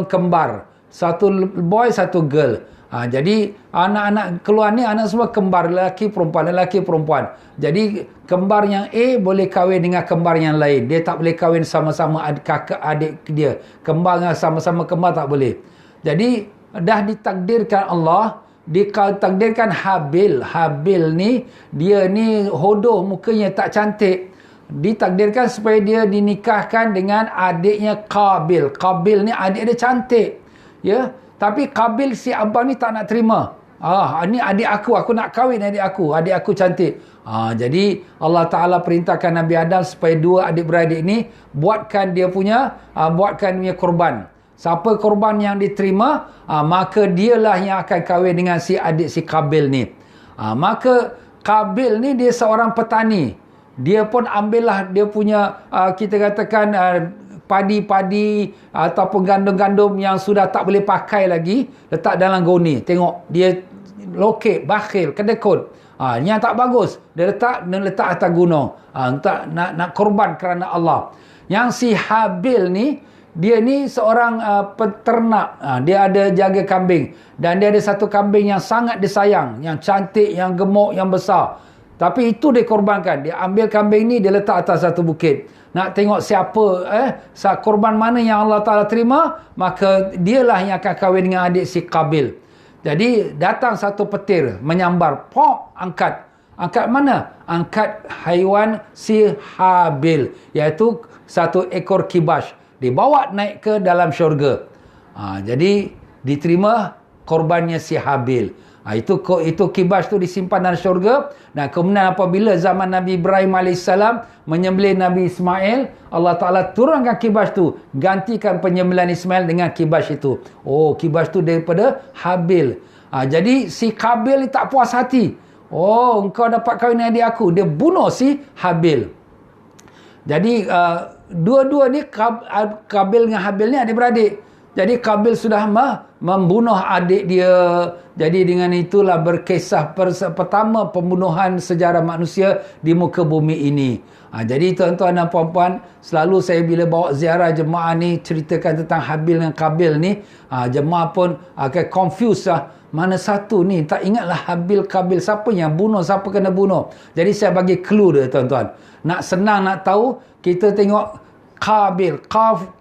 kembar. Satu boy, satu girl. Jadi anak-anak keluar ni anak semua kembar, lelaki perempuan. Jadi kembar yang A boleh kahwin dengan kembar yang lain. Dia tak boleh kahwin sama-sama kakak adik dia. Kembar dengan sama-sama kembar tak boleh. Jadi dah ditakdirkan Allah, ditakdirkan Habil ni, dia ni hodoh, mukanya tak cantik. Ditakdirkan supaya dia dinikahkan dengan adiknya Qabil. Qabil ni adik dia cantik, ya. Tapi Qabil si abang ni tak nak terima. Ni adik aku nak kahwin adik aku cantik. Jadi Allah Ta'ala perintahkan Nabi Adam supaya dua adik-beradik ni buatkan dia punya korban. Siapa korban yang diterima, maka dialah yang akan kahwin dengan si adik si Qabil ni. Maka Qabil ni dia seorang petani. Dia pun ambillah dia punya kita katakan padi-padi ataupun gandum-gandum yang sudah tak boleh pakai lagi, letak dalam goni. Tengok dia lokek, bakhil, kedekut. Yang tak bagus dia letak atas gunung. Nak korban kerana Allah. Yang si Habil ni, dia ni seorang peternak. Dia ada jaga kambing. Dan dia ada satu kambing yang sangat disayang. Yang cantik, yang gemuk, yang besar. Tapi itu dia korbankan. Dia ambil kambing ni, dia letak atas satu bukit. Nak tengok siapa, korban mana yang Allah Ta'ala terima, maka dialah yang akan kahwin dengan adik si Qabil. Jadi datang satu petir, menyambar. Pop, angkat. Angkat mana? Angkat haiwan si Habil. Iaitu satu ekor kibash. Dibawa naik ke dalam syurga. Jadi diterima korbannya si Habil. Itu kibash tu disimpan dalam syurga. Dan kemudian apabila zaman Nabi Ibrahim AS menyembelih Nabi Ismail, Allah Ta'ala turunkan kibash tu, gantikan penyembelihan Ismail dengan kibash itu. Kibash tu daripada Habil. Jadi si Qabil ni tak puas hati. Engkau dapat kahwin dengan adik aku. Dia bunuh si Habil. Jadi dua-dua ni Qabil dengan Habil ni adik-beradik. Jadi Qabil sudah membunuh adik dia. Jadi dengan itulah berkisah pertama pembunuhan sejarah manusia di muka bumi ini. Jadi tuan-tuan dan puan-puan, selalu saya bila bawa ziarah jemaah ni ceritakan tentang Habil dan Qabil ni, jemaah pun akan confuse lah. Mana satu ni? Tak ingatlah Habil, Qabil. Siapa yang bunuh? Siapa kena bunuh? Jadi saya bagi clue dia tuan-tuan. Nak senang nak tahu, kita tengok Qabil.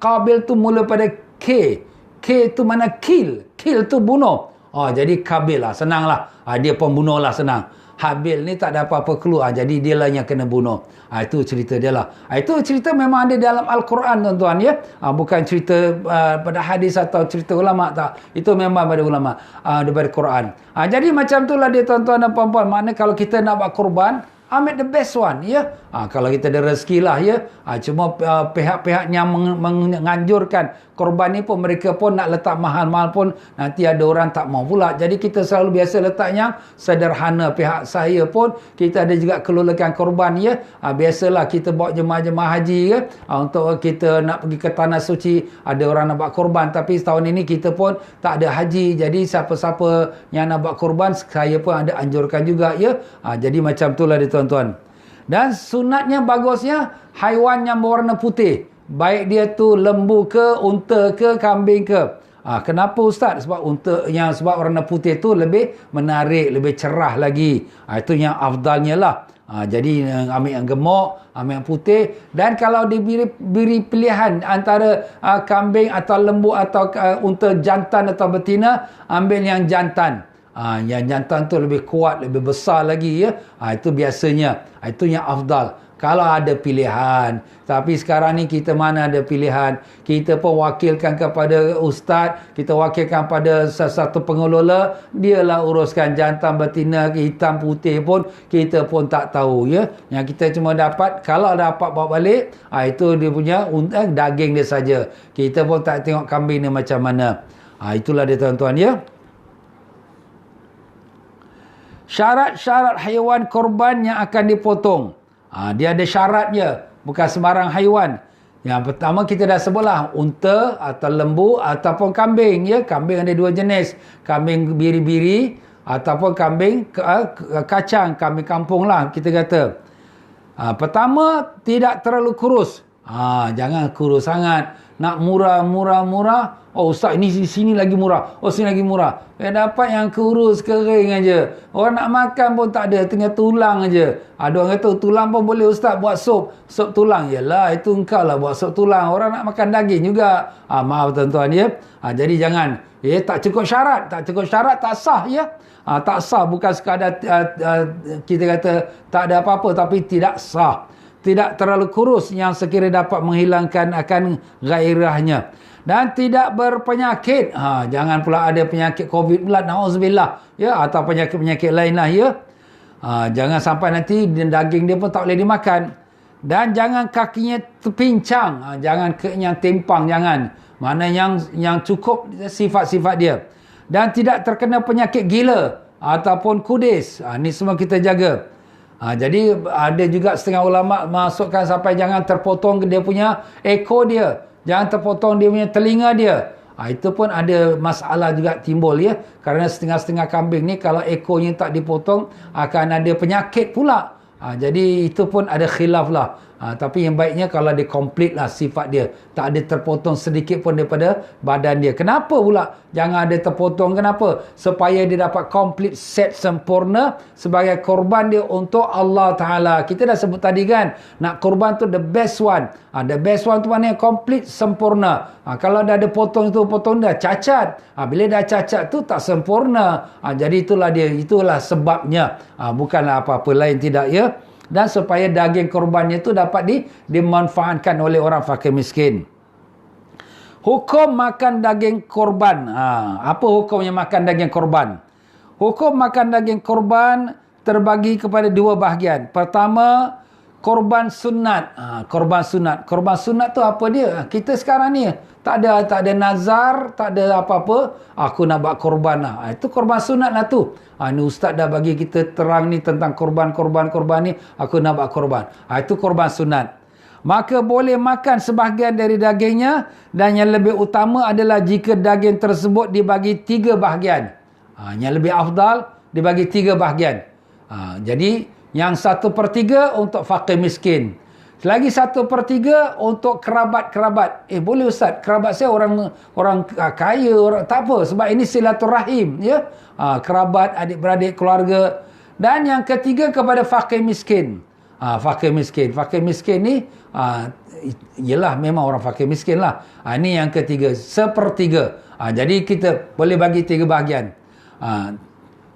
Qabil tu mula pada K. K tu mana kill. Kill tu bunuh. Jadi Qabil lah. Senang lah. Dia pembunuh lah, senang. Habil ni tak ada apa-apa clue. Jadi dia lah yang kena bunuh. Itu cerita dia lah. Itu cerita memang ada dalam Al-Quran tuan-tuan, ya. Bukan cerita pada hadis atau cerita ulama, tak. Itu memang pada ulama. Daripada Quran. Jadi macam itulah dia tuan-tuan dan puan-puan. Maknanya kalau kita nak buat korban, ambil the best one, ya. Kalau kita ada rezeki lah, ya. Cuma pihak-pihak yang menganjurkan korban ni pun, mereka pun nak letak mahal-mahal pun nanti ada orang tak mau pula. Jadi kita selalu biasa letak yang sederhana. Pihak saya pun kita ada juga kelulakan korban, ya. Biasalah kita bawa jemaah-jemaah haji, ya. Untuk kita nak pergi ke tanah suci, ada orang nak buat korban. Tapi tahun ini kita pun tak ada haji. Jadi siapa-siapa yang nak buat korban, saya pun ada anjurkan juga, ya. Jadi macam itulah dia tuan-tuan. Dan sunatnya, bagusnya haiwan yang berwarna putih. Baik dia tu lembu ke, unta ke, kambing ke. Kenapa Ustaz? Sebab warna putih tu lebih menarik, lebih cerah lagi. Itu yang afdalnya lah. Jadi ambil yang gemuk, ambil yang putih. Dan kalau diberi pilihan antara kambing atau lembu atau unta jantan atau betina, ambil yang jantan. Yang jantan tu lebih kuat, lebih besar lagi ya. Itu biasanya. Itu yang afdal. Kalau ada pilihan. Tapi sekarang ni kita mana ada pilihan. Kita pun wakilkan kepada ustaz. Kita wakilkan pada satu pengelola. Dialah uruskan jantan, betina, hitam, putih pun. Kita pun tak tahu ya. Yang kita cuma dapat. Kalau dapat bawa balik. Itu dia punya daging dia saja. Kita pun tak tengok kambing ni macam mana. Itulah dia tuan-tuan ya. Syarat-syarat haiwan korban yang akan dipotong. Dia ada syaratnya. Bukan sembarang haiwan. Yang pertama kita dah sebutlah. Unta atau lembu ataupun kambing. Ya, kambing ada dua jenis. Kambing biri-biri ataupun kambing kacang. Kambing kampung lah kita kata. Pertama, tidak terlalu kurus. Jangan kurus sangat. Nak murah. Oh ustaz, ini sini lagi murah. Oh sini lagi murah. Dapat yang kurus kering aja. Orang nak makan pun tak ada, tinggal tulang aja. Ada orang kata tulang pun boleh ustaz buat sup tulang. Yalah, itu engkau lah buat sup tulang. Orang nak makan daging juga. Maaf tuan-tuan ya. Jadi jangan. Tak cukup syarat. Tak sah ya. Tak sah, bukan sekadar kita kata tak ada apa-apa, tapi tidak sah. Tidak terlalu kurus yang sekiranya dapat menghilangkan akan gairahnya. Dan tidak berpenyakit. Jangan pula ada penyakit COVID pula, na'udzubillah ya, atau penyakit-penyakit lain lah ya. Jangan sampai nanti daging dia pun tak boleh dimakan. Dan jangan kakinya terpincang. Jangan yang timpang, jangan. Mana yang cukup sifat-sifat dia. Dan tidak terkena penyakit gila ataupun kudis. Ni semua kita jaga. Jadi ada juga setengah ulama masukkan sampai jangan terpotong dia punya ekor dia. Jangan terpotong dia punya telinga dia. Itu pun ada masalah juga timbul ya. Kerana setengah-setengah kambing ni kalau ekornya tak dipotong akan ada penyakit pula. Jadi itu pun ada khilaf lah. Tapi yang baiknya kalau dia komplit lah sifat dia. Tak ada terpotong sedikit pun daripada badan dia. Kenapa pula jangan ada terpotong? Kenapa? Supaya dia dapat komplit set sempurna sebagai korban dia untuk Allah Ta'ala. Kita dah sebut tadi kan. Nak korban tu the best one. The best one tu maknanya komplit sempurna. Kalau dah ada potong dah cacat. Bila dah cacat tu tak sempurna. Jadi itulah sebabnya. Bukanlah apa-apa lain, tidak ya. Dan supaya daging korbannya itu dapat dimanfaatkan oleh orang fakir miskin. Hukum makan daging korban. Apa hukumnya makan daging korban? Hukum makan daging korban terbagi kepada dua bahagian. Pertama, korban sunat. Korban sunat. Korban sunat tu apa dia? Kita sekarang ni tak ada nazar, tak ada apa-apa. Aku nak buat korban lah. Itu korban sunat lah tu. Ni ustaz dah bagi kita terang ni tentang korban ni. Aku nak buat korban. Itu korban sunat. Maka boleh makan sebahagian dari dagingnya. Dan yang lebih utama adalah jika daging tersebut dibagi 3 bahagian. Yang lebih afdal dibagi 3 bahagian. Jadi yang 1/3 untuk fakir miskin. Lagi 1/3 untuk kerabat-kerabat. Boleh ustaz, kerabat saya orang kaya, orang tak apa, sebab ini silaturahim ya. Kerabat, adik-beradik, keluarga. Dan yang ketiga kepada fakir miskin. Fakir miskin ni ialah memang orang fakir miskin lah. Ini yang ketiga, 1/3. Jadi kita boleh bagi 3 bahagian.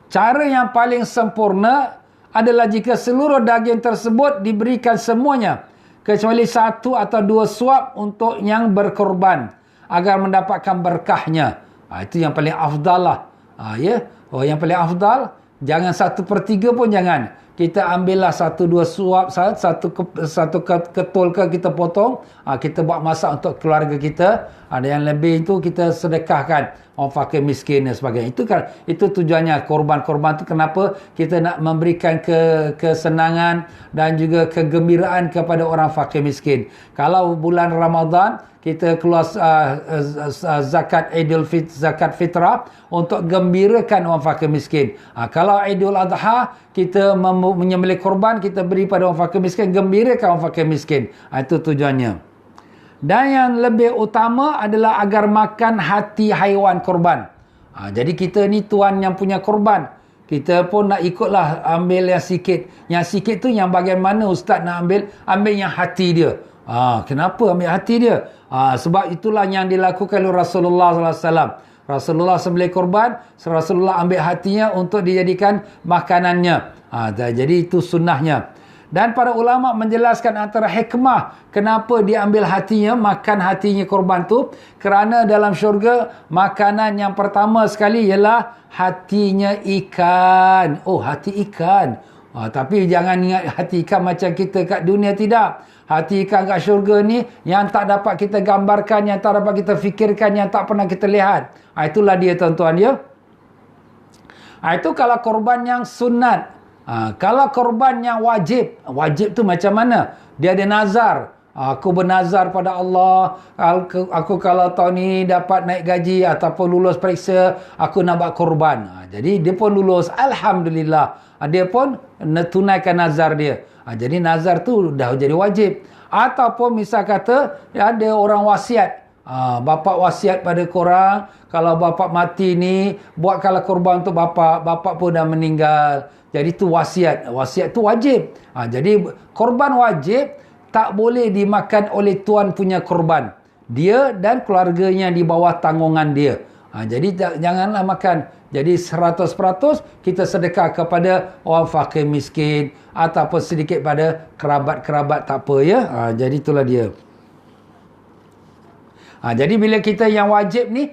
Cara yang paling sempurna adalah jika seluruh daging tersebut diberikan semuanya kecuali 1 atau 2 suap untuk yang berkorban agar mendapatkan berkahnya. Itu yang paling afdal lah. Yang paling afdal, jangan 1/3 pun jangan. Kita ambillah 1-2 suap, satu ketul ke kita potong, kita buat masak untuk keluarga kita. Ada yang lebih itu kita sedekahkan orang fakir miskin dan sebagainya. Itu tujuannya korban-korban itu. Kenapa kita nak memberikan kesenangan dan juga kegembiraan kepada orang fakir miskin. Kalau bulan Ramadan kita keluar zakat fitrah untuk gembirakan orang fakir miskin. Kalau Idul Adha kita menyembelih korban, kita beri pada orang fakir miskin, gembirakan orang fakir miskin. Itu tujuannya. Dan yang lebih utama adalah agar makan hati haiwan korban. Jadi kita ni tuan yang punya korban. Kita pun nak ikutlah ambil yang sikit. Yang sikit tu yang bagian mana ustaz nak ambil? Ambil yang hati dia. Kenapa ambil hati dia? Sebab itulah yang dilakukan oleh Rasulullah SAW. Rasulullah sembelih korban, Rasulullah ambil hatinya untuk dijadikan makanannya. Jadi itu sunnahnya. Dan para ulama menjelaskan antara hikmah kenapa dia ambil hatinya, makan hatinya korban tu, kerana dalam syurga makanan yang pertama sekali ialah hatinya ikan. Oh, hati ikan. Tapi jangan ingat hati ikan macam kita kat dunia, tidak. Hati ikan kat syurga ni yang tak dapat kita gambarkan, yang tak dapat kita fikirkan, yang tak pernah kita lihat. Itulah dia tuan-tuan ya. Itu kalau korban yang sunat. Kalau korban yang wajib, wajib tu macam mana? Dia ada nazar. Aku bernazar pada Allah, aku kalau tahun ni dapat naik gaji ataupun lulus periksa, aku nak buat korban. Jadi dia pun lulus, alhamdulillah. Dia pun tunaikan nazar dia. Jadi nazar tu dah jadi wajib. Ataupun misal kata ada orang wasiat, bapak wasiat pada korang, kalau bapak mati ni buatkanlah korban untuk bapak pun dah meninggal. Jadi tu wasiat tu wajib. Jadi korban wajib tak boleh dimakan oleh tuan punya korban, dia dan keluarganya di bawah tanggungan dia. Jadi janganlah makan. Jadi 100% kita sedekah kepada orang fakir miskin ataupun sedikit pada kerabat-kerabat, tak apa ya. Jadi itulah dia. Jadi bila kita yang wajib ni,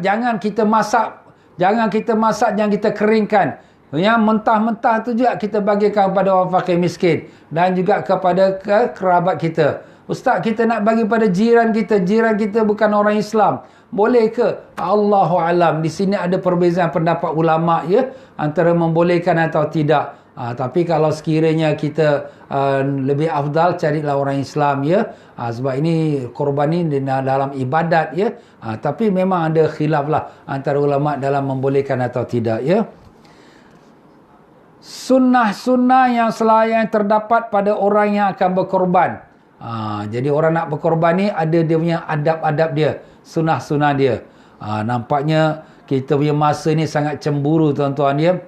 jangan kita masak, jangan kita keringkan. Yang mentah-mentah tu juga kita bagikan kepada orang fakir miskin dan juga kepada kerabat kita. Ustaz, kita nak bagi pada jiran kita bukan orang Islam. Boleh ke? Allahu alam. Di sini ada perbezaan pendapat ulama ya, antara membolehkan atau tidak. Tapi kalau sekiranya kita lebih afdal, carilah orang Islam ya. Sebab ini korban ini dalam ibadat ya. Tapi memang ada khilaf lah antara ulama dalam membolehkan atau tidak ya. Sunnah-sunnah yang terdapat pada orang yang akan berkorban. Jadi orang nak berkorban ni ada dia punya adab-adab dia, sunnah-sunnah dia. Nampaknya kita punya masa ni sangat cemburu tuan-tuan ya.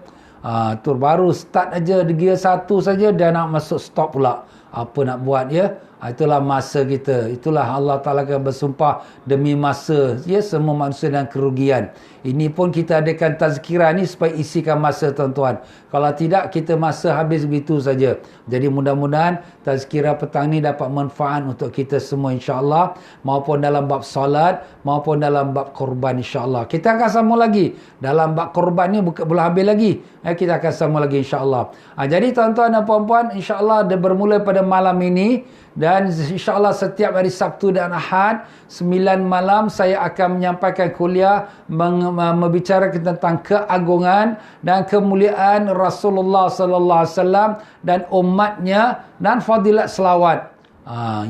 Tu baru start aja gear 1 saja dah nak masuk stop pula. Apa nak buat ya? Itulah masa kita. Itulah Allah Ta'ala akan bersumpah demi masa ya, semua manusia dan kerugian. Ini pun kita adakan tazkirah ni supaya isikan masa tuan-tuan. Kalau tidak, kita masa habis begitu saja. Jadi mudah-mudahan tazkirah petang ni dapat manfaat untuk kita semua insya-Allah, maupun dalam bab solat maupun dalam bab korban insya-Allah. Kita akan sambung lagi dalam bab korban ni, belum habis lagi. Kita akan sambung lagi insya-Allah. Jadi tuan-tuan dan puan-puan, insya-Allah dia bermula pada malam ini. Dan insyaAllah setiap hari Sabtu dan Ahad 9 malam saya akan menyampaikan kuliah membicarakan tentang keagungan dan kemuliaan Rasulullah sallallahu alaihi wasallam dan umatnya dan fadilat selawat.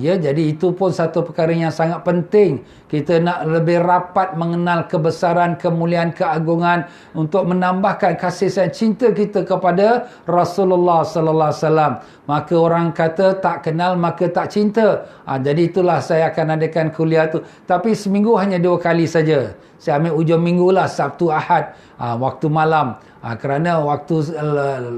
Ya, jadi itu pun satu perkara yang sangat penting. Kita nak lebih rapat mengenal kebesaran, kemuliaan, keagungan untuk menambahkan kasih sayang cinta kita kepada Rasulullah sallallahu alaihi wasallam. Maka orang kata tak kenal maka tak cinta. Jadi itulah saya akan adakan kuliah tu. Tapi seminggu hanya 2 kali saja. Saya ambil ujung minggu lah, Sabtu Ahad, waktu malam. Kerana waktu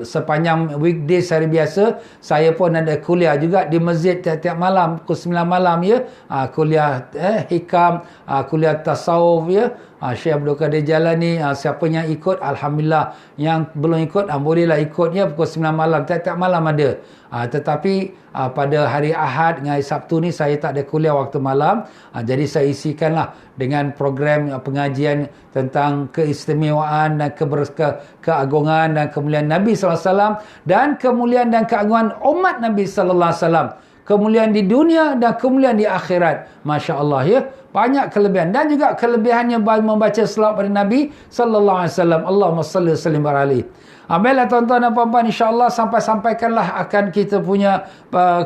sepanjang weekdays hari biasa saya pun ada kuliah juga di masjid tiap-tiap malam pukul 9 malam ya. Kuliah hikam, kuliah tasawuf ya. Syekh Abdul Qadir Jalani, siapa yang ikut alhamdulillah, yang belum ikut bolehlah ikut ya, pukul 9 malam tiap-tiap malam ada. Tetapi pada hari Ahad dengan hari Sabtu ni saya tak ada kuliah waktu malam. Jadi saya isikanlah dengan program pengajian tentang keistimewaan dan keagungan dan kemuliaan Nabi sallallahu alaihi wasallam dan kemuliaan dan keagungan umat Nabi sallallahu alaihi wasallam. Kemuliaan di dunia dan kemuliaan di akhirat. Masya-Allah ya. Banyak kelebihan dan juga kelebihannya membaca selawat pada Nabi sallallahu alaihi wasallam. Allahumma salli wa sallim alaihi. Baiklah tuan-tuan dan puan-puan, insya-Allah sampaikanlah akan kita punya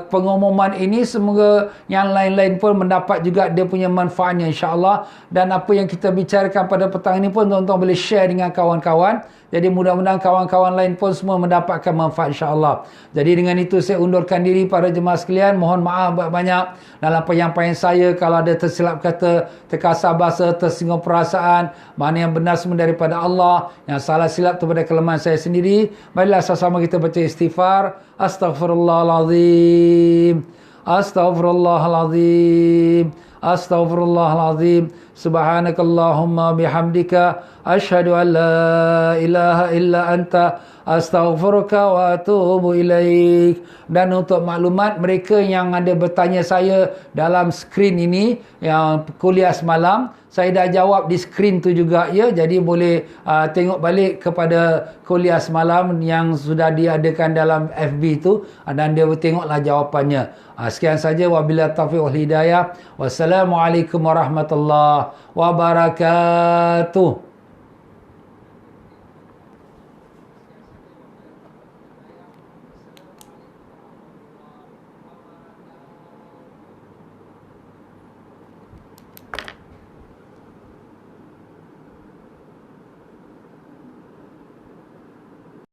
pengumuman ini. Semoga yang lain-lain pun mendapat juga dia punya manfaatnya insya-Allah. Dan apa yang kita bicarakan pada petang ini pun tuan-tuan boleh share dengan kawan-kawan. Jadi mudah-mudahan kawan-kawan lain pun semua mendapatkan manfaat insya-Allah. Jadi dengan itu saya undurkan diri para jemaah sekalian. Mohon maaf banyak dalam penyampaian saya kalau ada tersilap kata, terkasar bahasa, tersinggung perasaan. Mana yang benar semua daripada Allah, yang salah silap itu pada kelemahan saya sendiri. Marilah sama-sama kita baca istighfar. Astaghfirullahalazim. Astaghfirullahalazim. Astaghfirullahalazim. Subhanakallahumma bihamdika asyhadu an la ilaha illa anta astaghfiruka wa atubu ilaik. Dan untuk maklumat mereka yang ada bertanya saya dalam skrin ini yang kuliah semalam, saya dah jawab di skrin tu juga ya. Jadi boleh tengok balik kepada kuliah semalam yang sudah diadakan dalam FB tu dan dia tengoklah jawapannya. Sekian saja, wabillahi taufiq wal hidayah. Wassalamualaikum warahmatullahi wabarakatuh.